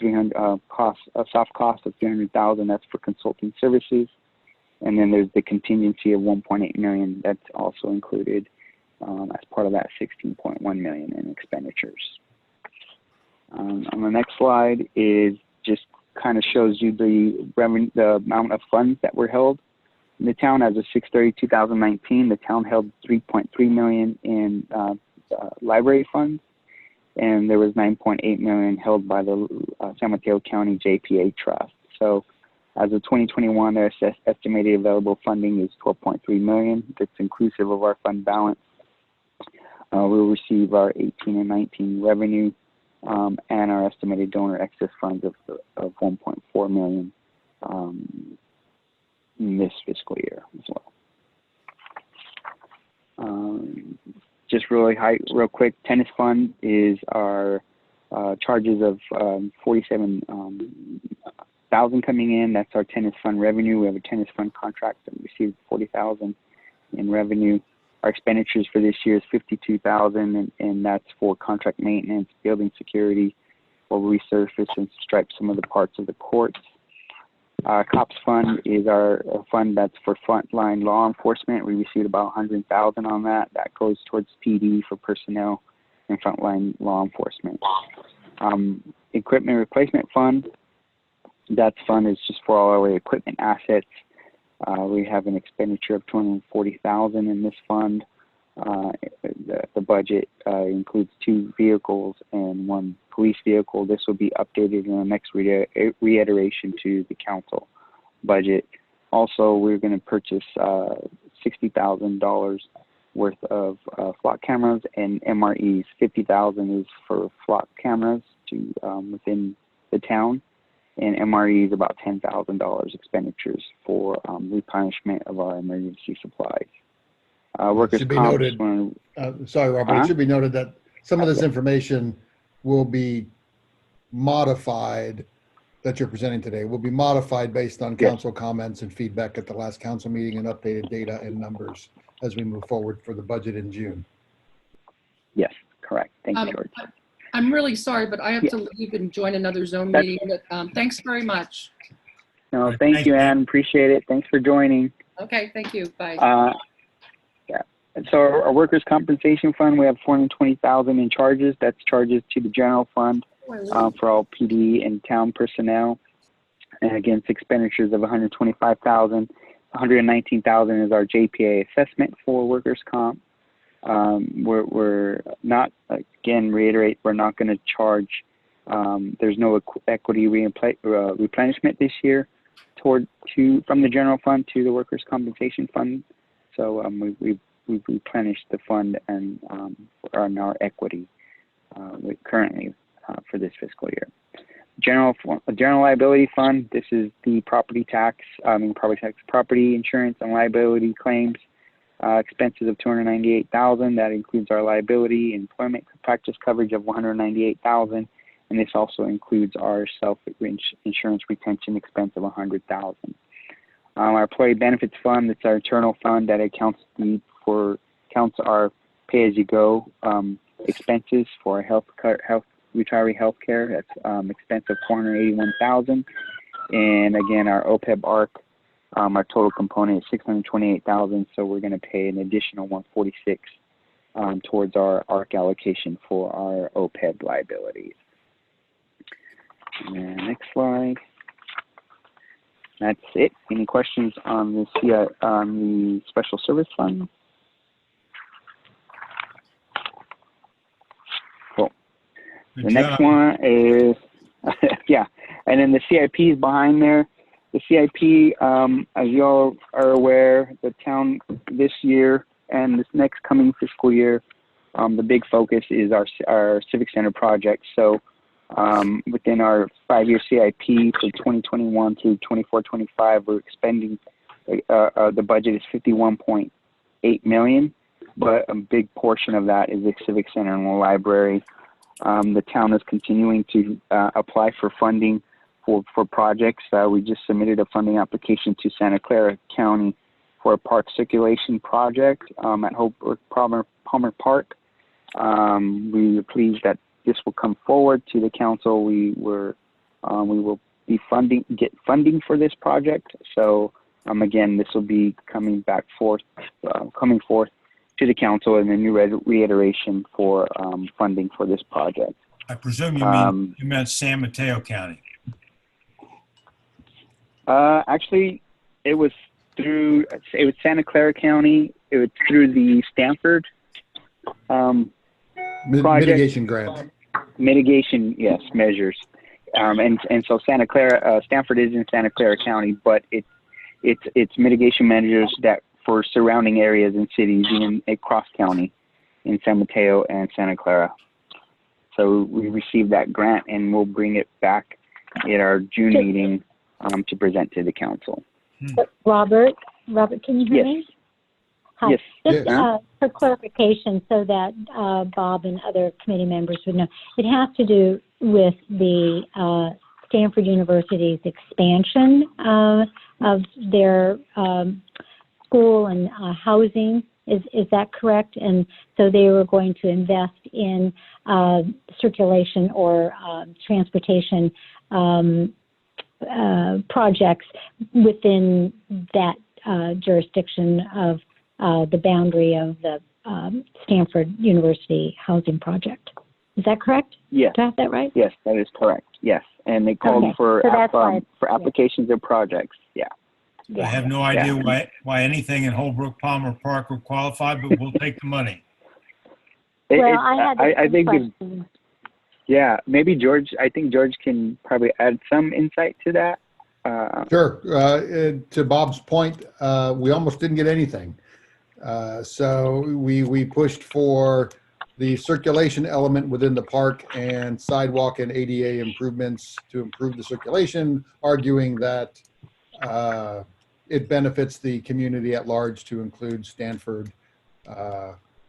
soft cost of 300,000. That's for consulting services, and then there's the contingency of 1.8 million. That's also included as part of that 16.1 million in expenditures. On the next slide is just kind of shows you the revenue, the amount of funds that were held in the town as of 6/30/2019. The town held $3.3 million in library funds, and there was $9.8 million held by the San Mateo County JPA Trust. So as of 2021, their estimated available funding is $12.3 million. That's inclusive of our fund balance. We'll receive our 18 and 19 revenue and our estimated donor excess funds of $1.4 million in this fiscal year as well. Just real quick, tennis fund is our charges of $47,000 coming in. That's our tennis fund revenue. We have a tennis fund contract that we received $40,000 in revenue. Our expenditures for this year is $52,000, and that's for contract maintenance, building security, or resurface and stripe some of the parts of the courts. COPS fund is our fund that's for frontline law enforcement. We received about $100,000 on that. That goes towards PD for personnel and frontline law enforcement. Equipment replacement fund, that fund is just for all our equipment assets. We have an expenditure of $240,000 in this fund. The budget includes 2 vehicles and 1 police vehicle. This will be updated in the next reiteration to the council budget. Also, we're going to purchase $60,000 worth of flock cameras and MREs. $50,000 is for flock cameras to within the town, and MRE is about $10,000 expenditures for replenishment of our emergency supplies. Workers' should be comp. noted. Sorry, Robert. It should be noted that some of this information will be modified that you're presenting today. Will be modified based on council comments and feedback at the last council meeting and updated data and numbers as we move forward for the budget in June. Yes, correct. Thank you, George. I'm really sorry, but I have to leave and join another Zoom meeting. But, thanks very much. No, thank you, Ann. Appreciate it. Thanks for joining. Okay, thank you. Bye. So our workers' compensation fund, we have $420,000 in charges. That's charges to the general fund for all PD and town personnel. And against expenditures of $125,000. $119,000 is our JPA assessment for workers' comp. We're not, again, reiterate, we're not going to charge, there's no equity replenishment this year from the general fund to the workers' compensation fund. So we've replenished the fund and our equity currently for this fiscal year. General liability fund, this is the property insurance and liability claims. Expenses of $298,000. That includes our liability, employment practice coverage of $198,000, and this also includes our self-insurance retention expense of $100,000. Our employee benefits fund, that's our internal fund that counts our pay-as-you-go expenses for retiree health care. That's expense of $481,000, and again our OPEB ARC. Our total component is $628,000, so we're going to pay an additional $146,000 towards our ARC allocation for our OPEB liabilities. And next slide. That's it. Any questions on the Special Service Fund? Cool. The next one is and then the CIP is behind there. The CIP, as you all are aware, the town this year and this next coming fiscal year, the big focus is our Civic Center project. So within our 5-year CIP for 2021 through 24-25, we're expending, the budget is $51.8 million, but a big portion of that is the Civic Center and the library. The town is continuing to apply for funding for projects. We just submitted a funding application to Santa Clara County for a park circulation project at Palmer Park. We are pleased that this will come forward to the council. We will be get funding for this project. So again, this will be coming forth to the council in a new reiteration for funding for this project. I presume you meant San Mateo County. Actually, it was Santa Clara County. It was through the Stanford project. Mitigation grant. Mitigation, yes, measures. And so Stanford is in Santa Clara County, but it's mitigation measures that for surrounding areas and cities, even across county in San Mateo and Santa Clara. So we received that grant, and we'll bring it back at our June meeting to present to the council. Robert, can you hear me? Hi. Yes. Just Yes. for clarification, so that Bob and other committee members would know, it has to do with the Stanford University's expansion of their school and housing. Is that correct? And so they were going to invest in circulation or transportation projects within that jurisdiction of the boundary of the Stanford University housing project. Is that correct? Yes. Do I have that right? Yes, that is correct. Yes. And they called Okay. for So that's why applications of projects. Yeah. I have no idea why anything in Holbrook Palmer Park would qualify, but we'll take the money. Well, I think it's, yeah, maybe George, I think George can probably add some insight to that. Sure. To Bob's point, we almost didn't get anything. So we pushed for the circulation element within the park and sidewalk and ADA improvements to improve the circulation, arguing that it benefits the community at large to include Stanford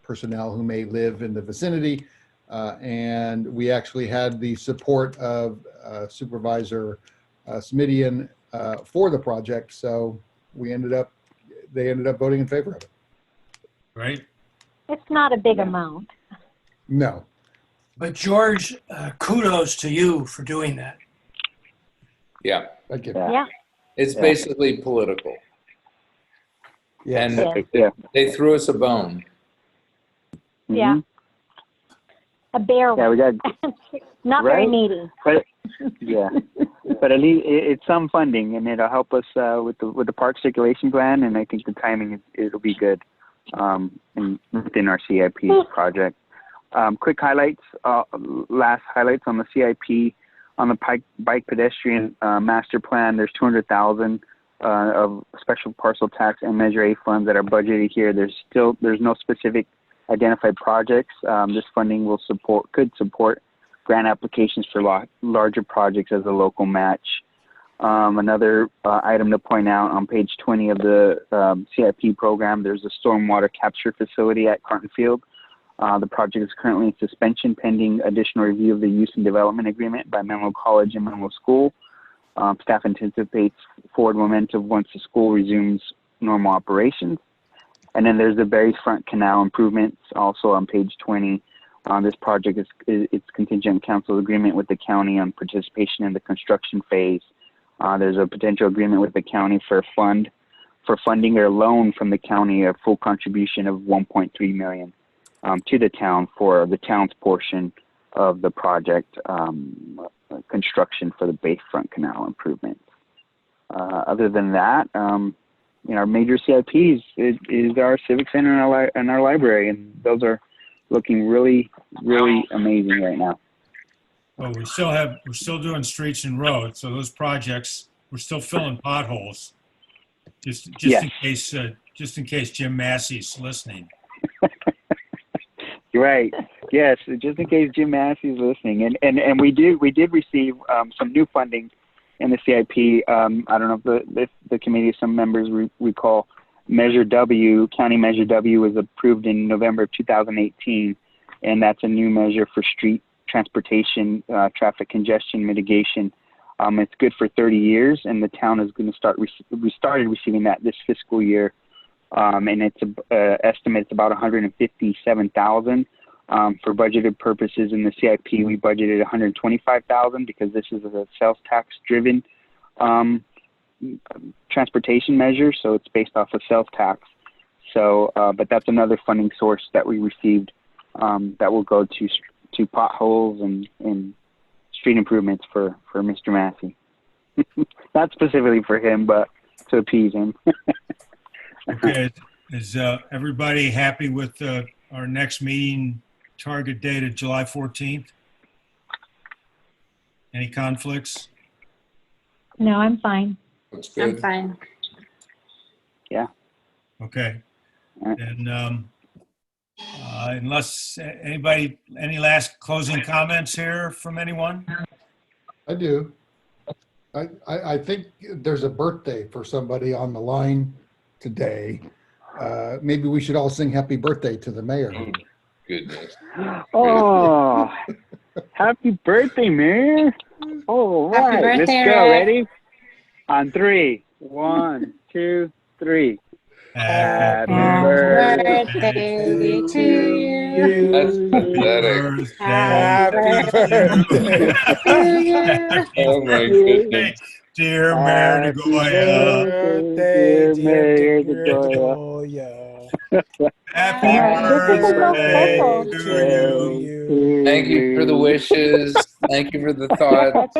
personnel who may live in the vicinity. And we actually had the support of Supervisor Smidian for the project. So they ended up voting in favor of it. Right? it's not a big amount. No. But George, kudos to you for doing that. Yeah, Thank you. Yeah. it's basically political. Yes. And Yeah. they threw us a bone. Yeah. A bare Yeah, we one. got Not very Right? needy. But yeah, but at least it's some funding, and it'll help us with the park circulation plan. And I think the timing it'll be good within our CIP project. Quick highlights, last highlights on the CIP on the bike pedestrian master plan. There's $200,000 of special parcel tax and Measure A funds that are budgeted here. There's no specific identified projects. This funding could support grant applications for larger projects as a local match. Another item to point out on page 20 of the CIP program, there's a stormwater capture facility at Carton Field. The project is currently in suspension pending additional review of the use and development agreement by Menlo College and Menlo School. Staff anticipates forward momentum once the school resumes normal operations. And then there's the Berry Front Canal improvements also on page 20. This project is contingent on council agreement with the county on participation in the construction phase. There's a potential agreement with the county for funding or loan from the county, a full contribution of $1.3 million to the town for the town's portion of the project construction for the Bayfront Canal improvements. Other than that, our major CIPs is our civic center and our library, and those are looking really, really amazing right now. Well, we're still doing streets and roads, so those projects, we're still filling potholes. Just in case Jim Massey's listening. Right. Yes. Just in case Jim Massey's listening, and we did receive some new funding in the CIP. I don't know if the committee, some members recall, Measure W, County Measure W was approved in November of 2018, and that's a new measure for street transportation, traffic congestion mitigation. It's good for 30 years, and the town is going to we started receiving that this fiscal year, and it's estimates about $157,000. For budgeted purposes in the CIP, we budgeted $125,000 because this is a sales tax driven transportation measure, so it's based off of sales tax. So, but that's another funding source that we received that will go to to potholes and street improvements for Mr. Massey. Not specifically for him, but to appease him. Okay, is everybody happy with our next meeting target date of July 14th? Any conflicts? No, I'm fine. That's I'm good. fine. Okay. And unless anybody, any last closing comments here from anyone? I do. I think there's a birthday for somebody on the line today. Maybe we should all sing happy birthday to the mayor. Goodness. Oh, happy birthday, man. All Happy right, let's birthday, go. Rick. Ready? On 3. 1, 2, 3. Happy birthday Birthday to you. That's pathetic. Happy birthday to you. Oh my goodness. Dear Mayor Happy DeGoya, birthday, dear Mayor DeGoya. happy This is the most birthday vocal. to you. Thank you for the wishes. Thank you for the thoughts.